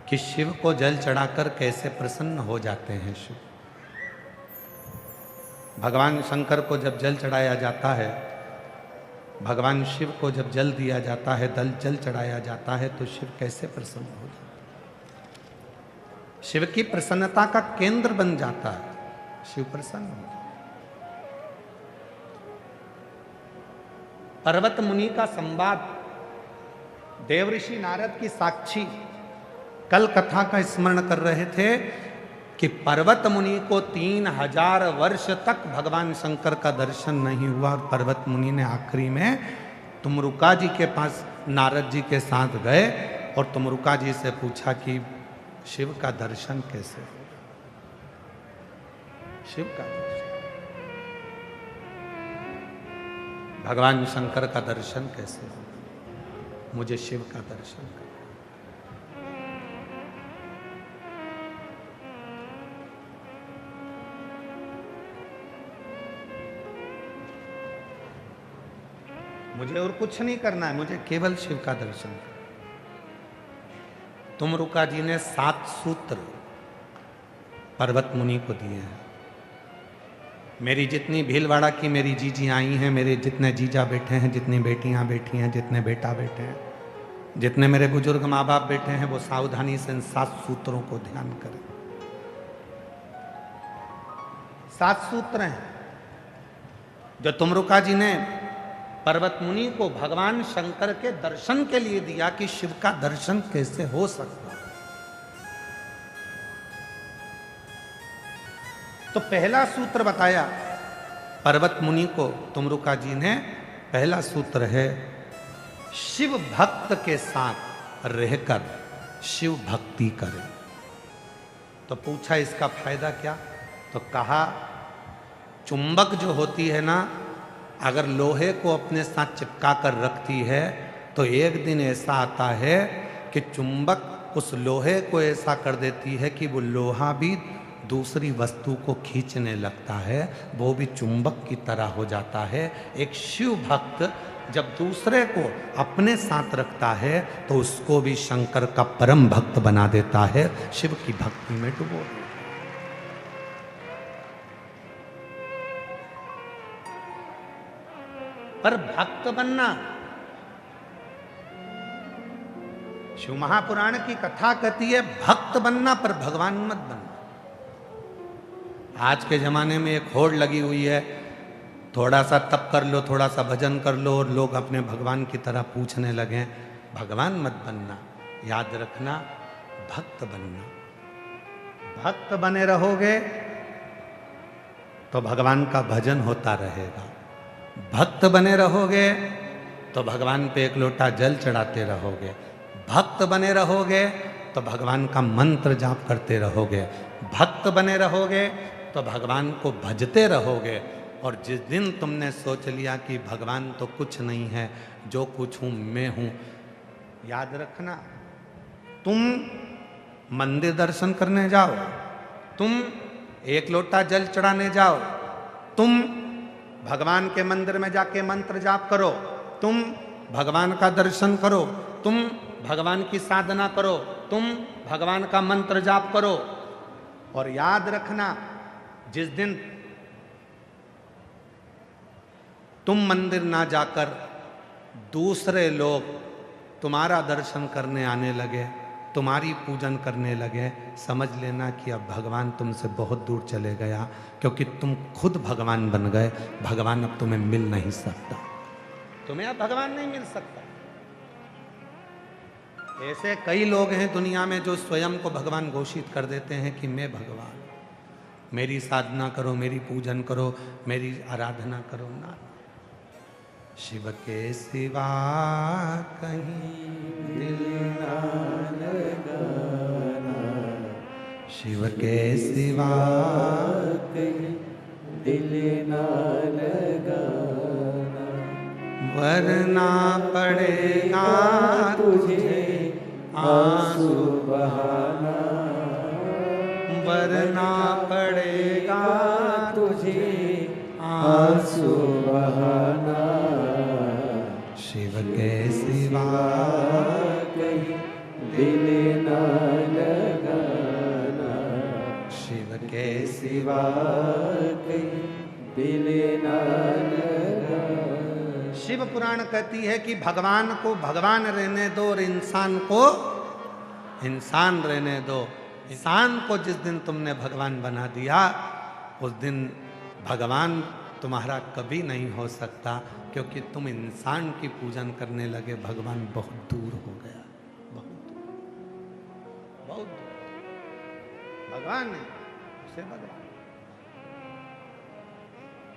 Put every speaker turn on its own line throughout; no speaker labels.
कि शिव को जल चढ़ाकर कैसे प्रसन्न हो जाते हैं शिव। भगवान शंकर को जब जल चढ़ाया जाता है, भगवान शिव को जब जल दिया जाता है, जल चढ़ाया जाता है, तो शिव कैसे प्रसन्न हो जाते हैं। शिव की प्रसन्नता का केंद्र बन जाता है, शिव प्रसन्न हो जाता है। पर्वत मुनि का संवाद, देवऋषि नारद की साक्षी। कल कथा का स्मरण कर रहे थे कि पर्वत मुनि को 3000 वर्ष तक भगवान शंकर का दर्शन नहीं हुआ, और पर्वत मुनि ने आखिरी में तुमरुका जी के पास नारद जी के साथ गए और तुमरुका जी से पूछा कि शिव का दर्शन कैसे हो। शिव का दर्शन, भगवान शंकर का दर्शन कैसे हो, मुझे शिव का दर्शन कर। मुझे और कुछ नहीं करना है, मुझे केवल शिव का दर्शन करना। तुमरुका जी ने 7 सूत्र पर्वत मुनि को दिए हैं। मेरी जितनी भीलवाड़ा की मेरी जीजी आई हैं, मेरे जितने जीजा बैठे हैं, जितनी बेटियां बैठी हैं, जितने बेटा बैठे हैं, जितने मेरे बुजुर्ग माँ बाप बैठे हैं, वो सावधानी से इन 7 सूत्रों को ध्यान करें। 7 सूत्र हैं जो तुमरुका जी ने पर्वत मुनि को भगवान शंकर के दर्शन के लिए दिया कि शिव का दर्शन कैसे हो सकता है। तो पहला सूत्र बताया पर्वत मुनि को तुमरुका जी ने। पहला सूत्र है शिव भक्त के साथ रहकर शिव भक्ति करें। तो पूछा इसका फायदा क्या? तो कहा चुंबक जो होती है ना, अगर लोहे को अपने साथ चिपका कर रखती है तो एक दिन ऐसा आता है कि चुंबक उस लोहे को ऐसा कर देती है कि वो लोहा भी दूसरी वस्तु को खींचने लगता है, वो भी चुंबक की तरह हो जाता है। एक शिव भक्त जब दूसरे को अपने साथ रखता है तो उसको भी शंकर का परम भक्त बना देता है, शिव की भक्ति में डुबो देता है। पर भक्त बनना, शिव महापुराण की कथा कहती है भक्त बनना पर भगवान मत बनना। आज के जमाने में एक होड़ लगी हुई है, थोड़ा सा तप कर लो, थोड़ा सा भजन कर लो और लोग अपने भगवान की तरह पूछने लगे। भगवान मत बनना, याद रखना भक्त बनना। भक्त बने रहोगे तो भगवान का भजन होता रहेगा। भक्त बने रहोगे तो भगवान पे एक लोटा जल चढ़ाते रहोगे। भक्त बने रहोगे तो भगवान का मंत्र जाप करते रहोगे। भक्त बने रहोगे तो भगवान को भजते रहोगे। और जिस दिन तुमने सोच लिया कि भगवान तो कुछ नहीं है, जो कुछ हूं मैं हूं, याद रखना तुम मंदिर दर्शन करने जाओ, तुम एक लोटा जल चढ़ाने जाओ, तुम भगवान के मंदिर में जाके मंत्र जाप करो, तुम भगवान का दर्शन करो, तुम भगवान की साधना करो, तुम भगवान का मंत्र जाप करो। और याद रखना जिस दिन तुम मंदिर ना जाकर दूसरे लोग तुम्हारा दर्शन करने आने लगे, तुम्हारी पूजन करने लगे, समझ लेना कि अब भगवान तुमसे बहुत दूर चले गया, क्योंकि तुम खुद भगवान बन गए। भगवान अब तुम्हें मिल नहीं सकता, तुम्हें अब भगवान नहीं मिल सकता। ऐसे कई लोग हैं दुनिया में जो स्वयं को भगवान घोषित कर देते हैं कि मैं भगवान, मेरी साधना करो, मेरी पूजन करो, मेरी आराधना करो। ना, शिव के सिवा कहीं दिल ना लगाना, शिव के सिवा कहीं दिल ना लगाना, वरना पड़ेगा तुझे आंसू बहाना, वरना पड़ेगा तुझे आंसू बहाना, शिव के सिवा कहीं दिल ना के
सिवा दिल ना लगा।
शिव पुराण कहती है कि भगवान को भगवान रहने दो और इंसान को इंसान रहने दो। इंसान को जिस दिन तुमने भगवान बना दिया उस दिन भगवान तुम्हारा कभी नहीं हो सकता, क्योंकि तुम इंसान की पूजन करने लगे। भगवान बहुत दूर हो गया, बहुत दूर, बहुत दूर। भगवान है उसे भगवान।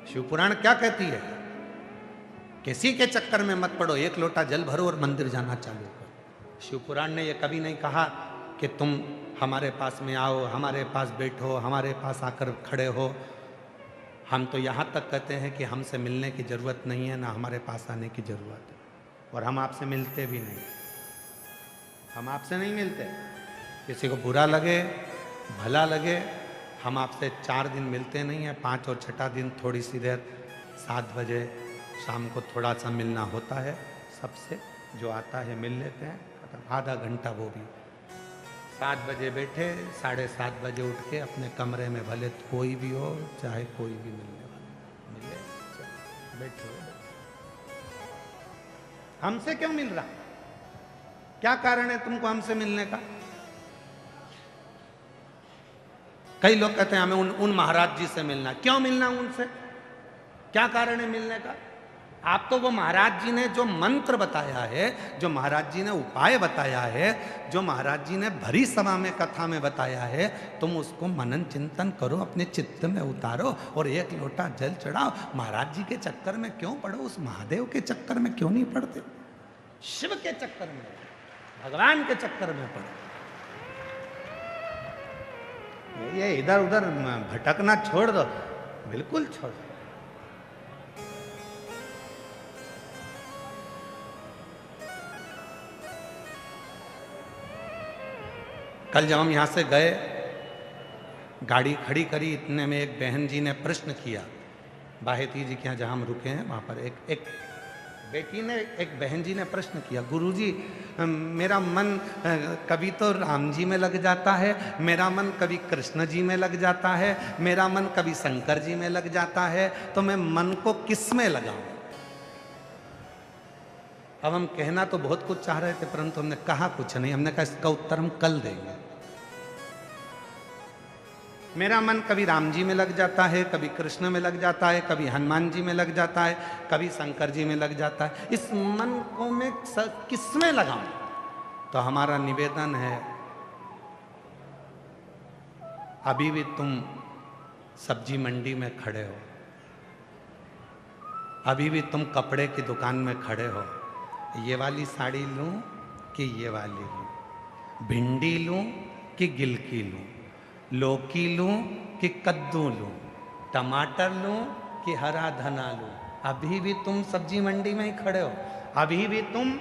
शिव पुराण क्या कहती है? किसी के चक्कर में मत पड़ो, एक लोटा जल भरो और मंदिर जाना चालू करो। शिव पुराण ने यह कभी नहीं कहा कि तुम हमारे पास में आओ, हमारे पास बैठो, हमारे पास आकर खड़े हो। हम तो यहाँ तक कहते हैं कि हमसे मिलने की ज़रूरत नहीं है, ना हमारे पास आने की ज़रूरत है, और हम आपसे मिलते भी नहीं। हम आपसे नहीं मिलते। किसी को बुरा लगे भला लगे, हम आपसे 4 दिन मिलते नहीं हैं, 5 और 6 दिन थोड़ी सी देर 7 बजे शाम को थोड़ा सा मिलना होता है। सबसे जो आता है मिल लेते हैं, आधा घंटा वो भी। 7 बजे बैठे, 7:30 बजे उठ के अपने कमरे में, भले कोई भी हो चाहे कोई भी मिलने वाला मिले, बैठो। हमसे क्यों मिल रहा? क्या कारण है तुमको हमसे मिलने का? कई लोग कहते हैं हमें उन महाराज जी से मिलना। क्यों मिलना उनसे? क्या कारण है मिलने का? आप तो वो महाराज जी ने जो मंत्र बताया है, जो महाराज जी ने उपाय बताया है, जो महाराज जी ने भरी सभा में कथा में बताया है, तुम उसको मनन चिंतन करो, अपने चित्त में उतारो और एक लोटा जल चढ़ाओ। महाराज जी के चक्कर में क्यों पड़ो? उस महादेव के चक्कर में क्यों नहीं पड़ते? शिव के चक्कर में, भगवान के चक्कर में पड़ो। ये इधर उधर भटकना छोड़ दो, बिल्कुल छोड़ दो। कल जब हम यहाँ से गए, गाड़ी खड़ी करी, इतने में एक बहन जी ने प्रश्न किया। बाहेती जी के यहाँ जहाँ हम रुके हैं वहाँ पर एक बेटी ने, एक बहन जी ने प्रश्न किया, गुरुजी मेरा मन कभी तो राम जी में लग जाता है, मेरा मन कभी कृष्ण जी में लग जाता है, मेरा मन कभी शंकर जी में लग जाता है, तो मैं मन को किस में लगाऊं? अब हम कहना तो बहुत कुछ चाह रहे थे, परंतु हमने कहा कुछ नहीं। हमने कहा इसका उत्तर हम कल देंगे। मेरा मन कभी राम जी में लग जाता है, कभी कृष्ण में लग जाता है, कभी हनुमान जी में लग जाता है, कभी शंकर जी में लग जाता है। इस मन को मैं किस में लगाऊं? तो हमारा निवेदन है, अभी भी तुम सब्जी मंडी में खड़े हो, अभी भी तुम कपड़े की दुकान में खड़े हो, ये वाली साड़ी लूं कि ये वाली लूं, भिंडी लूं कि गिलकी लूं, लौकी लूं कि कद्दू लूं, टमाटर लूं कि हरा धना लूं, अभी भी तुम सब्जी मंडी में ही खड़े हो, अभी भी तुम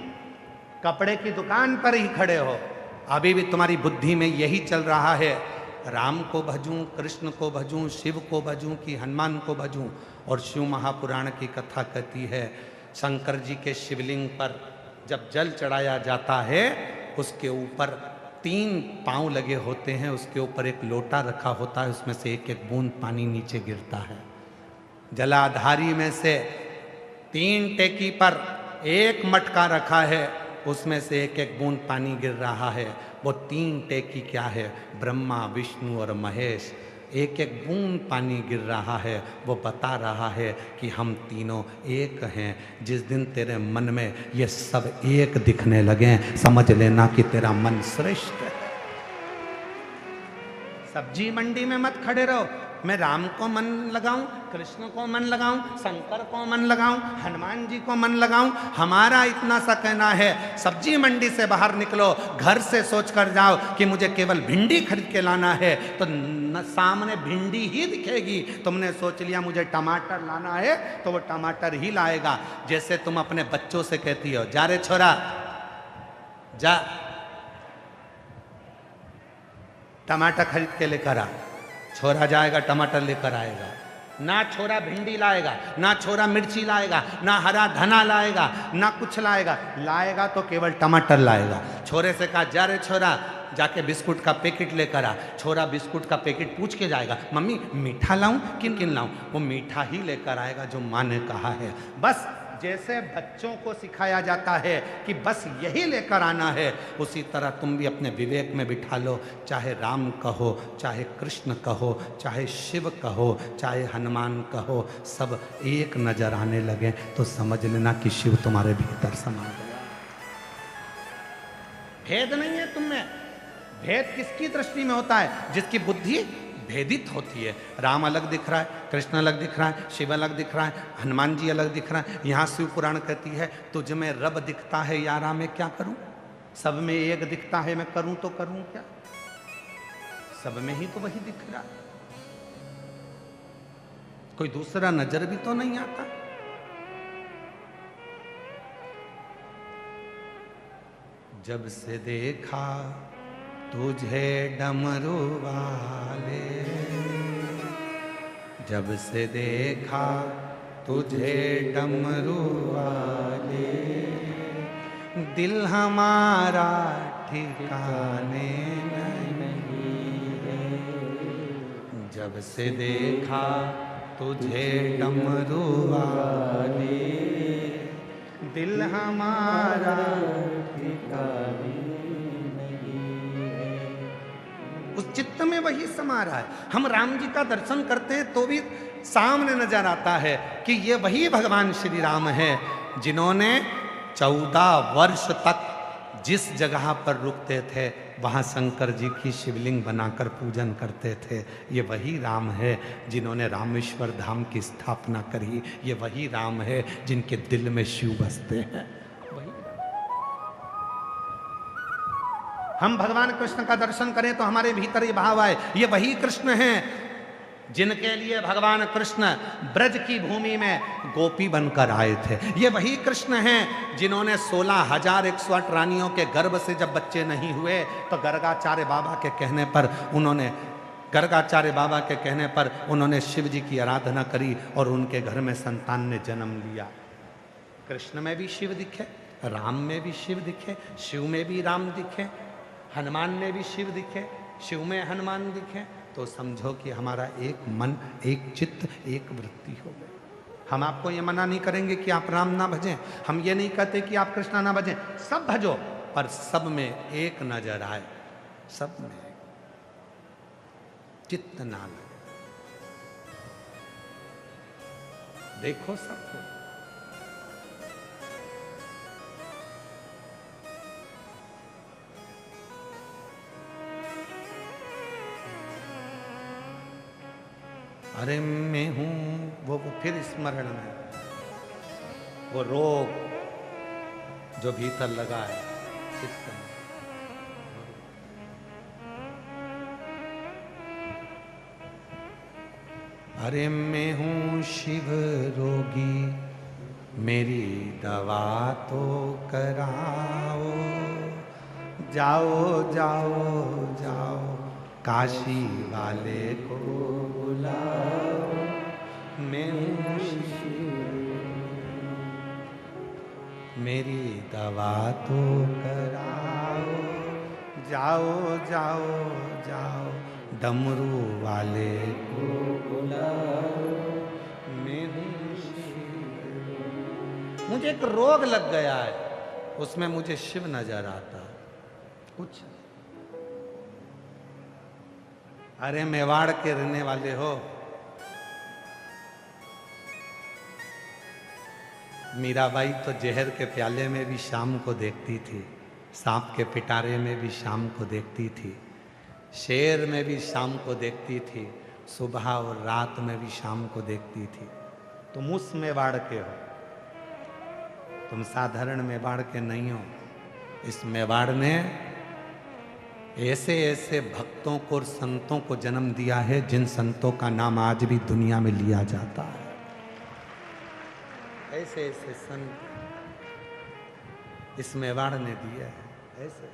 कपड़े की दुकान पर ही खड़े हो, अभी भी तुम्हारी बुद्धि में यही चल रहा है, राम को भजूं, कृष्ण को भजूं, शिव को भजूं कि हनुमान को भजूं। और शिव महापुराण की कथा कहती है, शंकर जी के शिवलिंग पर जब जल चढ़ाया जाता है, उसके ऊपर 3 पांव लगे होते हैं, उसके ऊपर एक लोटा रखा होता है, उसमें से एक एक बूंद पानी नीचे गिरता है। जलाधारी में से 3 टेकी पर एक मटका रखा है, उसमें से एक एक बूंद पानी गिर रहा है। वो 3 टेकी क्या है? ब्रह्मा, विष्णु और महेश। एक एक बूंद पानी गिर रहा है, वो बता रहा है कि हम तीनों एक हैं। जिस दिन तेरे मन में ये सब एक दिखने लगे, समझ लेना कि तेरा मन श्रेष्ठ है। सब्जी मंडी में मत खड़े रहो, मैं राम को मन लगाऊं, कृष्ण को मन लगाऊं, शंकर को मन लगाऊं, हनुमान जी को मन लगाऊं। हमारा इतना सा कहना है, सब्जी मंडी से बाहर निकलो, घर से सोच कर जाओ कि मुझे केवल भिंडी खरीद के लाना है, तो सामने भिंडी ही दिखेगी। तुमने सोच लिया मुझे टमाटर लाना है, तो वो टमाटर ही लाएगा। जैसे तुम अपने बच्चों से कहती हो, जा रे छोरा जा, टमाटर खरीद के लेकर आ। छोरा जाएगा टमाटर लेकर आएगा, ना छोरा भिंडी लाएगा, ना छोरा मिर्ची लाएगा, ना हरा धना लाएगा, ना कुछ लाएगा। लाएगा तो केवल टमाटर लाएगा। छोरे से कहा, जा रे छोरा जाके बिस्कुट का पैकेट लेकर आ। छोरा बिस्कुट का पैकेट पूछ के जाएगा, मम्मी मीठा लाऊं किन किन लाऊं? वो मीठा ही लेकर आएगा जो माँ ने कहा है। बस जैसे बच्चों को सिखाया जाता है कि बस यही लेकर आना है, उसी तरह तुम भी अपने विवेक में बिठा लो। चाहे राम कहो, चाहे कृष्ण कहो, चाहे शिव कहो, चाहे हनुमान कहो, सब एक नजर आने लगे तो समझ लेना कि शिव तुम्हारे भीतर समा गया। भेद नहीं है तुम में। भेद किसकी दृष्टि में होता है? जिसकी बुद्धि भेदित होती है। राम अलग दिख रहा है, कृष्ण अलग दिख रहा है, शिव अलग दिख रहा है, हनुमान जी अलग दिख रहा है। यहाँ शिव पुराण कहती है तुझ में रब दिखता है यारा, मैं क्या करूं? सब में एक दिखता है, मैं करूं तो करूं क्या? सब में ही तो वही दिख रहा है, कोई दूसरा नजर भी तो नहीं आता। जब से देखा तुझे डमरू वाले, जब से देखा तुझे डमरू वाले, दिल हमारा ठिकाने नहीं है। जब से देखा तुझे डमरू वाले, दिल हमारा ठिकाने नहीं है। उस चित्त में वही समा रहा है। हम राम जी का दर्शन करते हैं तो भी सामने नजर आता है कि ये वही भगवान श्री राम है जिन्होंने 14 वर्ष तक जिस जगह पर रुकते थे वहाँ शंकर जी की शिवलिंग बनाकर पूजन करते थे। ये वही राम है जिन्होंने रामेश्वर धाम की स्थापना करी। ये वही राम है जिनके दिल में शिव बसते हैं। वही हम भगवान कृष्ण का दर्शन करें तो हमारे भीतर ये भाव आए, ये वही कृष्ण हैं जिनके लिए भगवान कृष्ण ब्रज की भूमि में गोपी बनकर आए थे। ये वही कृष्ण हैं जिन्होंने 16,108 रानियों के गर्भ से जब बच्चे नहीं हुए तो गर्गाचार्य बाबा के कहने पर उन्होंने शिव जी की आराधना करी और उनके घर में संतान ने जन्म लिया। कृष्ण में भी शिव दिखे, राम में भी शिव दिखे, शिव में भी राम दिखे, हनुमान में भी शिव दिखे, शिव में हनुमान दिखे, तो समझो कि हमारा एक मन, एक चित्त, एक वृत्ति हो गई। हम आपको ये मना नहीं करेंगे कि आप राम ना भजें, हम ये नहीं कहते कि आप कृष्णा ना भजें, सब भजो, पर सब में एक नजर आए, सब में चित्त ना लगे। देखो सबको, अरे मैं हूं वो फिर स्मरण में वो रोग जो भीतर लगा है चित्त में। अरे मैं हूं शिव रोगी, मेरी दवा तो कराओ, जाओ जाओ जाओ काशी वाले को बुलाओ, मैं हूं शिव, मेरी दवा तो कराओ, जाओ जाओ जाओ डमरू वाले को बुलाओ, मैं हूं शिव। मुझे एक रोग लग गया है, उसमें मुझे शिव नजर आता है, कुछ। अरे मेवाड़ के रहने वाले हो, मीराबाई तो जहर के प्याले में भी शाम को देखती थी, सांप के पिटारे में भी शाम को देखती थी, शेर में भी शाम को देखती थी, सुबह और रात में भी शाम को देखती थी। तुम उस मेवाड़ के हो, तुम साधारण मेवाड़ के नहीं हो। इस मेवाड़ ने ऐसे ऐसे भक्तों को और संतों को जन्म दिया है जिन संतों का नाम आज भी दुनिया में लिया जाता है। ऐसे ऐसे संत इस मेवाड़ ने दिया है, ऐसे ऐसे।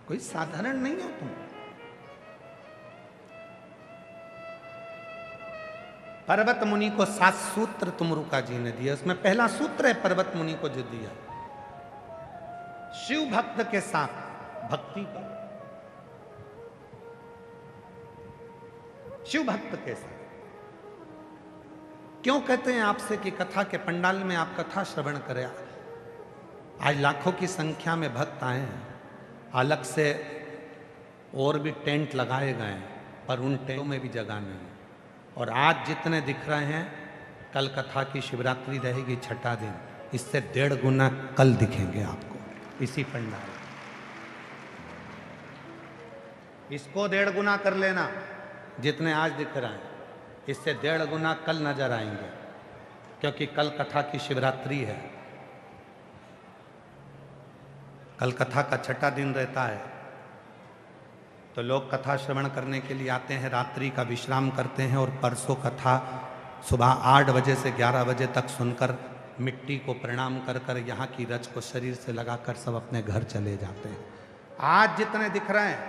कोई साधारण नहीं हो तुम। पर्वत मुनि को 7 सूत्र तुमरुका जी ने दिए, उसमें पहला सूत्र है पर्वत मुनि को जो दिया, शिव भक्त के साथ भक्ति करो, शिव भक्त के साथ। क्यों कहते हैं आपसे कि कथा के पंडाल में आप कथा श्रवण करें? आज लाखों की संख्या में भक्त आए हैं, अलग से और भी टेंट लगाए गए हैं, पर उन टेंटों में भी जगह नहीं। और आज जितने दिख रहे हैं, कल कथा की शिवरात्रि रहेगी, छठा दिन, इससे 1.5 गुना कल दिखेंगे आपको इसी पंडाल। इसको 1.5 गुना कर लेना, जितने आज दिख रहे हैं, इससे 1.5 गुना कल नजर आएंगे, क्योंकि कल कथा की शिवरात्रि है। कल कथा का छठा दिन रहता है, तो लोग कथा श्रवण करने के लिए आते हैं, रात्रि का विश्राम करते हैं, और परसों कथा सुबह 8 बजे से 11 बजे तक सुनकर मिट्टी को प्रणाम कर कर यहाँ की रच को शरीर से लगाकर सब अपने घर चले जाते हैं। आज जितने दिख रहे हैं,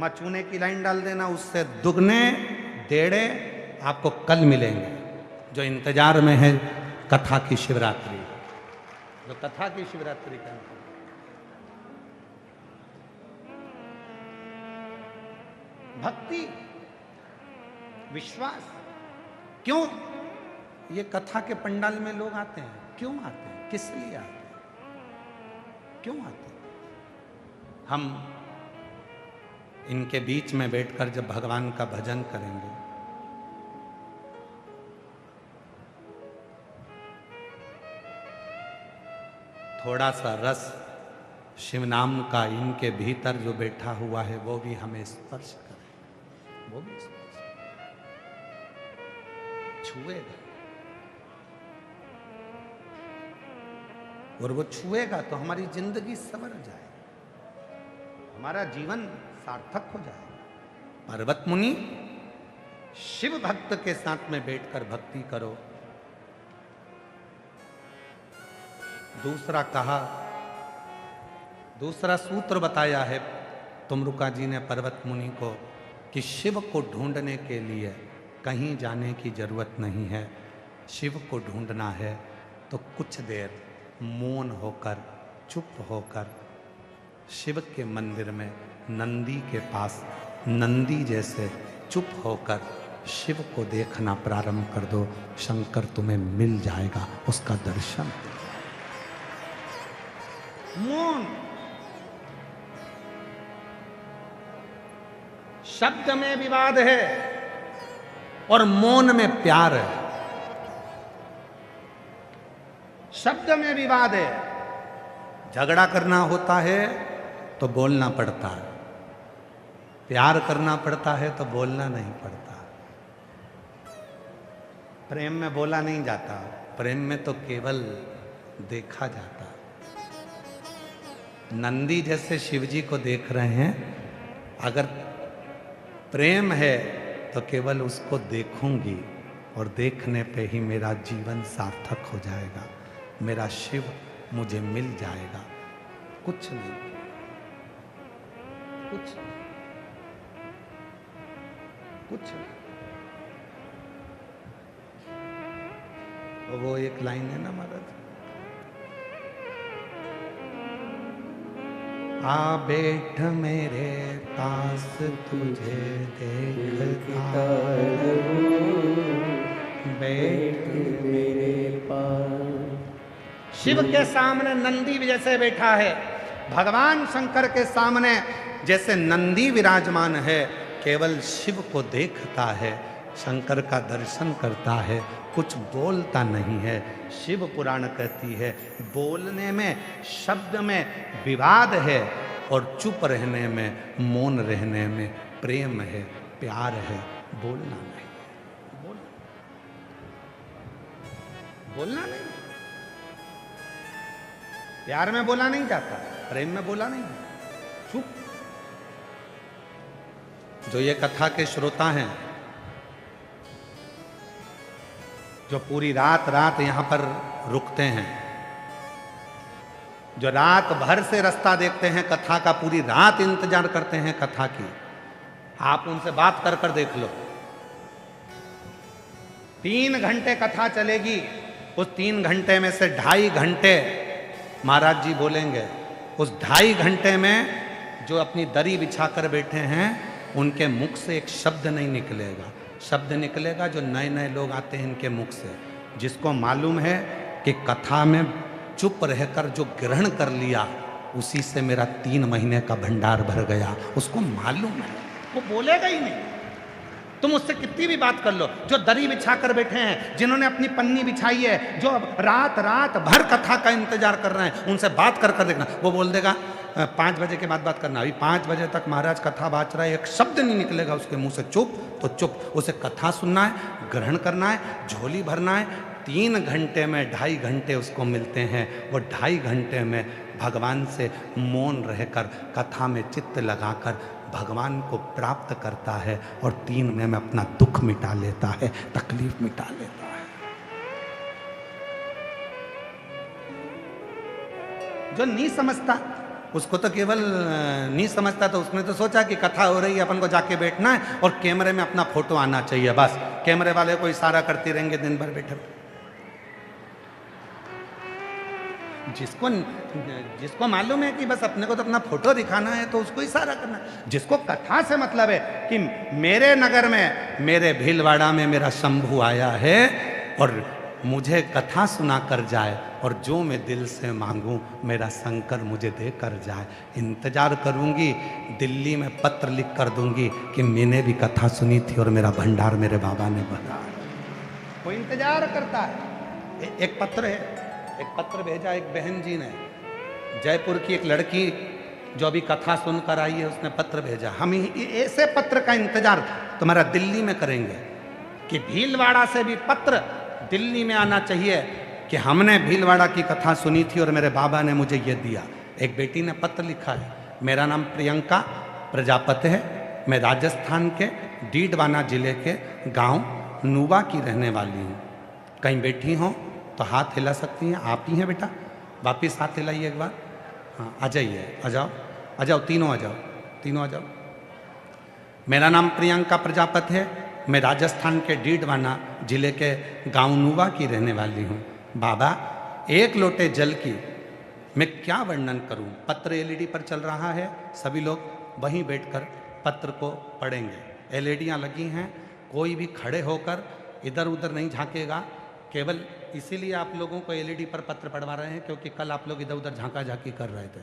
माँ चूने की लाइन डाल देना, उससे दुगने 1.5 आपको कल मिलेंगे, जो इंतजार में है कथा की शिवरात्रि, जो कथा की शिवरात्रि का भक्ति विश्वास। क्यों ये कथा के पंडाल में लोग आते हैं? क्यों आते हैं? किस लिए आते हैं? क्यों आते हैं? हम इनके बीच में बैठकर जब भगवान का भजन करेंगे, थोड़ा सा रस शिव नाम का इनके भीतर जो बैठा हुआ है वो भी हमें स्पर्श करे, वो भी छुएगा, और वो छुएगा तो हमारी जिंदगी संवर जाए, हमारा जीवन सार्थक हो जाए। पर्वत मुनि शिव भक्त के साथ में बैठकर भक्ति करो। दूसरा कहा, दूसरा सूत्र बताया है तुमरुका जी ने पर्वत मुनि को कि शिव को ढूंढने के लिए कहीं जाने की जरूरत नहीं है। शिव को ढूंढना है तो कुछ देर मौन होकर, चुप होकर शिव के मंदिर में नंदी के पास नंदी जैसे चुप होकर शिव को देखना प्रारंभ कर दो। शंकर तुम्हें मिल जाएगा, उसका दर्शन। मौन, शब्द में विवाद है और मौन में प्यार है। शब्द में विवाद है, झगड़ा करना होता है तो बोलना पड़ता है, प्यार करना पड़ता है तो बोलना नहीं पड़ता। प्रेम में बोला नहीं जाता, प्रेम में तो केवल देखा जाता। नंदी जैसे शिवजी को देख रहे हैं, अगर प्रेम है तो केवल उसको देखूंगी और देखने पे ही मेरा जीवन सार्थक हो जाएगा, मेरा शिव मुझे मिल जाएगा। कुछ नहीं, कुछ कुछ नहीं। वो एक लाइन है ना महाराज, आ बैठ मेरे पास तुझे देखता बैठ
मेरे पास।
शिव के सामने नंदी जैसे बैठा है, भगवान शंकर के सामने जैसे नंदी विराजमान है, केवल शिव को देखता है, शंकर का दर्शन करता है, कुछ बोलता नहीं है। शिव पुराण कहती है बोलने में, शब्द में विवाद है और चुप रहने में, मौन रहने में प्रेम है, प्यार है, बोलना नहीं। बोलना नहीं, प्यार में बोला नहीं जाता, प्रेम में बोला नहीं, चुप। जो ये कथा के श्रोता हैं, जो पूरी रात रात यहां पर रुकते हैं, जो रात भर से रास्ता देखते हैं कथा का, पूरी रात इंतजार करते हैं कथा की, आप उनसे बात कर कर देख लो। 3 घंटे कथा चलेगी, उस 3 घंटे में से 2.5 घंटे महाराज जी बोलेंगे। उस 2.5 घंटे में जो अपनी दरी बिछा कर बैठे हैं उनके मुख से एक शब्द नहीं निकलेगा। शब्द निकलेगा जो नए नए लोग आते हैं इनके मुख से, जिसको मालूम है कि कथा में चुप रहकर जो ग्रहण कर लिया उसी से मेरा 3 महीने का भंडार भर गया, उसको मालूम है, वो बोलेगा ही नहीं। तुम उससे कितनी भी बात कर लो, जो दरी बिछा कर बैठे हैं, जिन्होंने अपनी पन्नी बिछाई है, जो रात रात भर कथा का इंतजार कर रहे हैं, उनसे बात कर कर देखना, वो बोल देगा 5 बजे के बाद बात करना। अभी 5 बजे तक महाराज कथा बाच रहा है, एक शब्द नहीं निकलेगा उसके मुंह से, चुप तो चुप। उसे कथा सुनना है, ग्रहण करना है, झोली भरना है। 3 घंटे में 2.5 घंटे उसको मिलते हैं। वो 2.5 घंटे में भगवान से मौन रहकर कथा में चित्त लगाकर भगवान को प्राप्त करता है और 3 में अपना दुख मिटा लेता है, तकलीफ मिटा लेता है। जो नहीं समझता उसको तो केवल नहीं समझता, तो उसने तो सोचा कि कथा हो रही है, अपन को जाके बैठना है और कैमरे में अपना फोटो आना चाहिए, बस कैमरे वाले को इशारा करती रहेंगे दिन भर बैठे। जिसको मालूम है कि बस अपने को तो अपना फोटो दिखाना है तो उसको इशारा करना है। जिसको कथा से मतलब है कि मेरे नगर में, मेरे भीलवाड़ा में मेरा शंभू आया है और मुझे कथा सुना कर जाए और जो मैं दिल से मांगूं मेरा शंकर मुझे दे कर जाए। इंतजार करूंगी, दिल्ली में पत्र लिख कर दूंगी कि मैंने भी कथा सुनी थी और मेरा भंडार मेरे बाबा ने भरा। वो इंतजार करता है। एक पत्र है, एक पत्र भेजा एक बहन जी ने, जयपुर की एक लड़की जो अभी कथा सुनकर आई है, उसने पत्र भेजा। हम ऐसे पत्र का इंतजार तुम्हारा दिल्ली में करेंगे कि भीलवाड़ा से भी पत्र दिल्ली में आना चाहिए कि हमने भीलवाड़ा की कथा सुनी थी और मेरे बाबा ने मुझे ये दिया। एक बेटी ने पत्र लिखा है, मेरा नाम प्रियंका प्रजापति है, मैं राजस्थान के डीडवाना जिले के गांव नूबा की रहने वाली हूँ। कहीं बैठी हो तो हाथ हिला सकती हैं, आप ही हैं बेटा, वापिस हाथ हिलाइए एक बार। हाँ आ जाइए, आ जाओ, आ जाओ, तीनों आ जाओ, तीनों आ जाओ। मेरा नाम प्रियंका प्रजापति है, मैं राजस्थान के डीडवाना जिले के गांव नूबा की रहने वाली हूँ। बाबा, 1 लोटे जल की मैं क्या वर्णन करूँ। पत्र एलईडी पर चल रहा है, सभी लोग वहीं बैठकर पत्र को पढ़ेंगे। एलईडियाँ लगी हैं, कोई भी खड़े होकर इधर उधर नहीं झांकेगा। केवल इसीलिए आप लोगों को एलईडी पर पत्र पढ़वा रहे हैं क्योंकि कल आप लोग इधर उधर झांका झांकी कर रहे थे।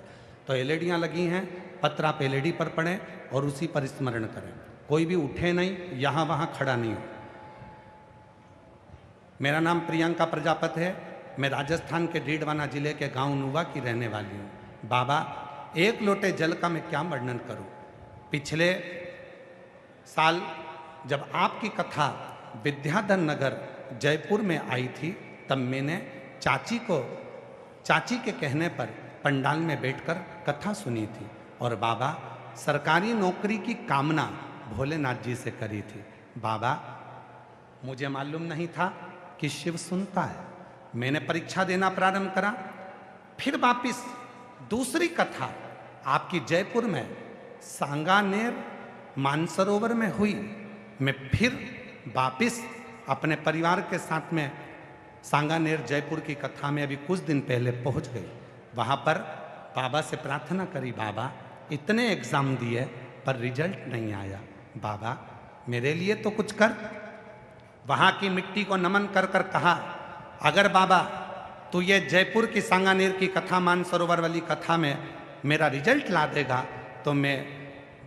तो एलईडियाँ लगी हैं, पत्र आप एलईडी पर पढ़ें और उसी पर स्मरण करें। कोई भी उठे नहीं, यहाँ वहाँ खड़ा नहीं हो। मेरा नाम प्रियंका प्रजापति है, मैं राजस्थान के डीडवाना जिले के गांव नूबा की रहने वाली हूँ। बाबा, 1 लोटे जल का मैं क्या वर्णन करूँ। पिछले साल जब आपकी कथा विद्याधर नगर जयपुर में आई थी, तब मैंने चाची के कहने पर पंडाल में बैठकर कथा सुनी थी और बाबा सरकारी नौकरी की कामना भोलेनाथ जी से करी थी। बाबा, मुझे मालूम नहीं था कि शिव सुनता है। मैंने परीक्षा देना प्रारंभ करा, फिर वापिस दूसरी कथा आपकी जयपुर में सांगानेर मानसरोवर में हुई। मैं फिर वापिस अपने परिवार के साथ में सांगानेर जयपुर की कथा में अभी कुछ दिन पहले पहुंच गई। वहाँ पर बाबा से प्रार्थना करी, बाबा इतने एग्ज़ाम दिए पर रिजल्ट नहीं आया, बाबा मेरे लिए तो कुछ कर। वहाँ की मिट्टी को नमन कर कर कहा, अगर बाबा तू ये जयपुर की सांगानेर की कथा, मानसरोवर वाली कथा में मेरा रिजल्ट ला देगा तो मैं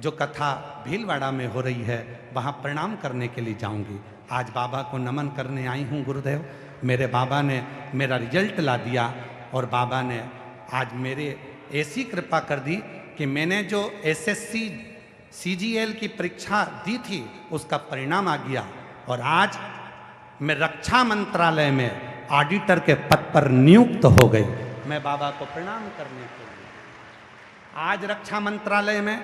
जो कथा भीलवाड़ा में हो रही है वहाँ प्रणाम करने के लिए जाऊँगी। आज बाबा को नमन करने आई हूँ गुरुदेव, मेरे बाबा ने मेरा रिजल्ट ला दिया और बाबा ने आज मेरे ऐसी कृपा कर दी कि मैंने जो एसएससी सीजीएल की परीक्षा दी थी उसका परिणाम आ गया और आज मैं रक्षा मंत्रालय में ऑडिटर के पद पर नियुक्त हो गई। मैं बाबा को प्रणाम करने के लिए आज रक्षा मंत्रालय में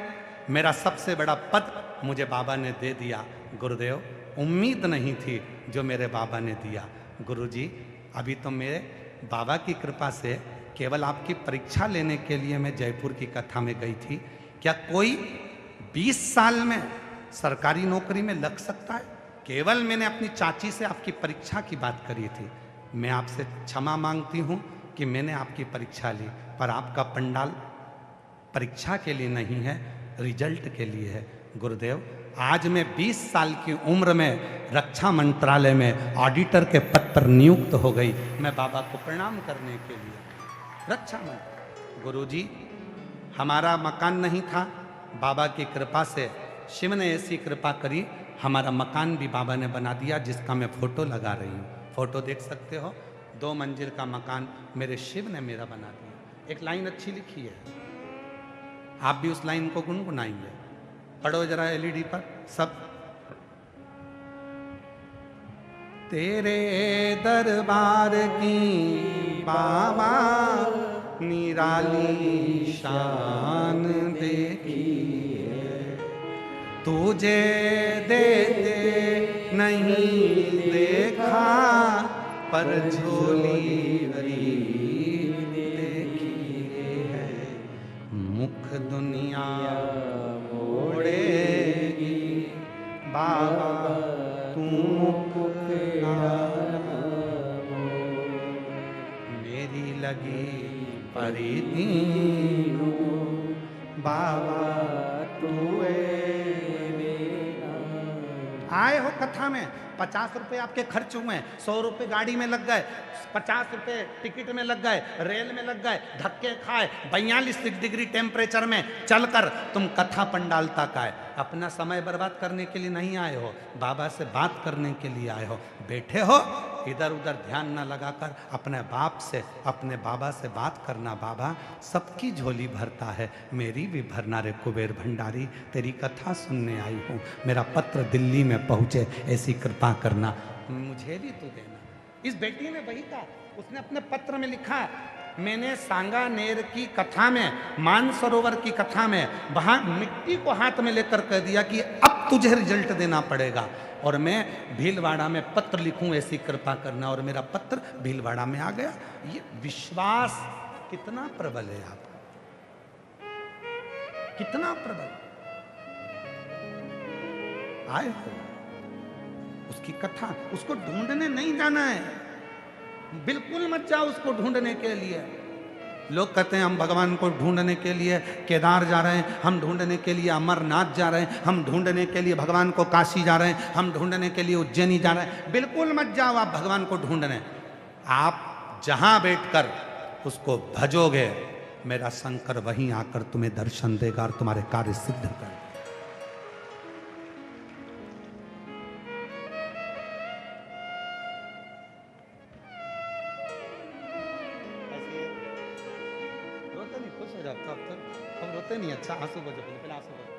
मेरा सबसे बड़ा पद मुझे बाबा ने दे दिया। गुरुदेव, उम्मीद नहीं थी जो मेरे बाबा ने दिया। गुरुजी, अभी तो मेरे बाबा की कृपा से केवल आपकी परीक्षा लेने के लिए मैं जयपुर की कथा में गई थी। क्या कोई 20 साल में सरकारी नौकरी में लग सकता है? केवल मैंने अपनी चाची से आपकी परीक्षा की बात करी थी। मैं आपसे क्षमा मांगती हूं कि मैंने आपकी परीक्षा ली, पर आपका पंडाल परीक्षा के लिए नहीं है, रिजल्ट के लिए है। गुरुदेव, आज मैं 20 साल की उम्र में रक्षा मंत्रालय में ऑडिटर के पद पर नियुक्त हो गई, मैं बाबा को प्रणाम करने के लिए। रक्षा मंत्री गुरुजी, हमारा मकान नहीं था, बाबा की कृपा से शिव ने ऐसी कृपा करी, हमारा मकान भी बाबा ने बना दिया, जिसका मैं फोटो लगा रही हूँ। फोटो देख सकते हो, 2 मंजिल का मकान मेरे शिव ने मेरा बना दिया। एक लाइन अच्छी लिखी है, आप भी उस लाइन को गुनगुनाएंगे। पढ़ो जरा एलईडी पर सब। तेरे दरबार की बाबा निराली शान देखी है, तुझे देते नहीं देखा, पर झोली देखी है। मुख दुनिया मोड़ेगी बाबा, तू मुख मेरी लगी परिधीन बाबा, तू आए हो कथा में, 50 रुपए आपके खर्च हुए, 100 रुपए गाड़ी में लग गए, 50 रुपए टिकट में लग गए, रेल में लग गए, धक्के खाए, 42 डिग्री टेम्परेचर में चलकर तुम कथा पंडाल तक आए। अपना समय बर्बाद करने के लिए नहीं आए हो, बाबा से बात करने के लिए आए हो। बैठे हो इधर उधर ध्यान न लगाकर अपने बाप से, अपने बाबा से बात करना। बाबा सबकी झोली भरता है, मेरी भी भरना रे कुबेर भंडारी, तेरी कथा सुनने आई हूँ, मेरा पत्र दिल्ली में पहुँचे, ऐसी कृपा करना, मुझे भी तू देना। इस बेटी ने वही कहा, उसने अपने पत्र में लिखा, मैंने सांगानेर की कथा में, मानसरोवर की कथा में, वहां मिट्टी को हाथ में लेकर कह दिया कि अब तुझे रिजल्ट देना पड़ेगा, और मैं भीलवाड़ा में पत्र लिखूं, ऐसी कृपा करना, और मेरा पत्र भीलवाड़ा में आ गया। ये विश्वास कितना प्रबल है आपका, कितना प्रबल। आए हो उसकी कथा, उसको ढूंढने नहीं जाना है, बिल्कुल मत जाओ उसको ढूंढने के लिए। लोग कहते हैं हम भगवान को ढूंढने के लिए केदार जा रहे हैं, हम ढूंढने के लिए अमरनाथ जा रहे हैं, हम ढूंढने के लिए भगवान को काशी जा रहे हैं, हम ढूंढने के लिए उज्जैनी जा रहे हैं। बिल्कुल मत जाओ आप भगवान को ढूंढने। आप जहां बैठकर उसको भजोगे, मेरा शंकर वहीं आकर तुम्हें दर्शन देगा और तुम्हारे कार्य सिद्ध करेगा। अब रोते नहीं, अच्छा आंसू बजो, पहले आंसू बजो।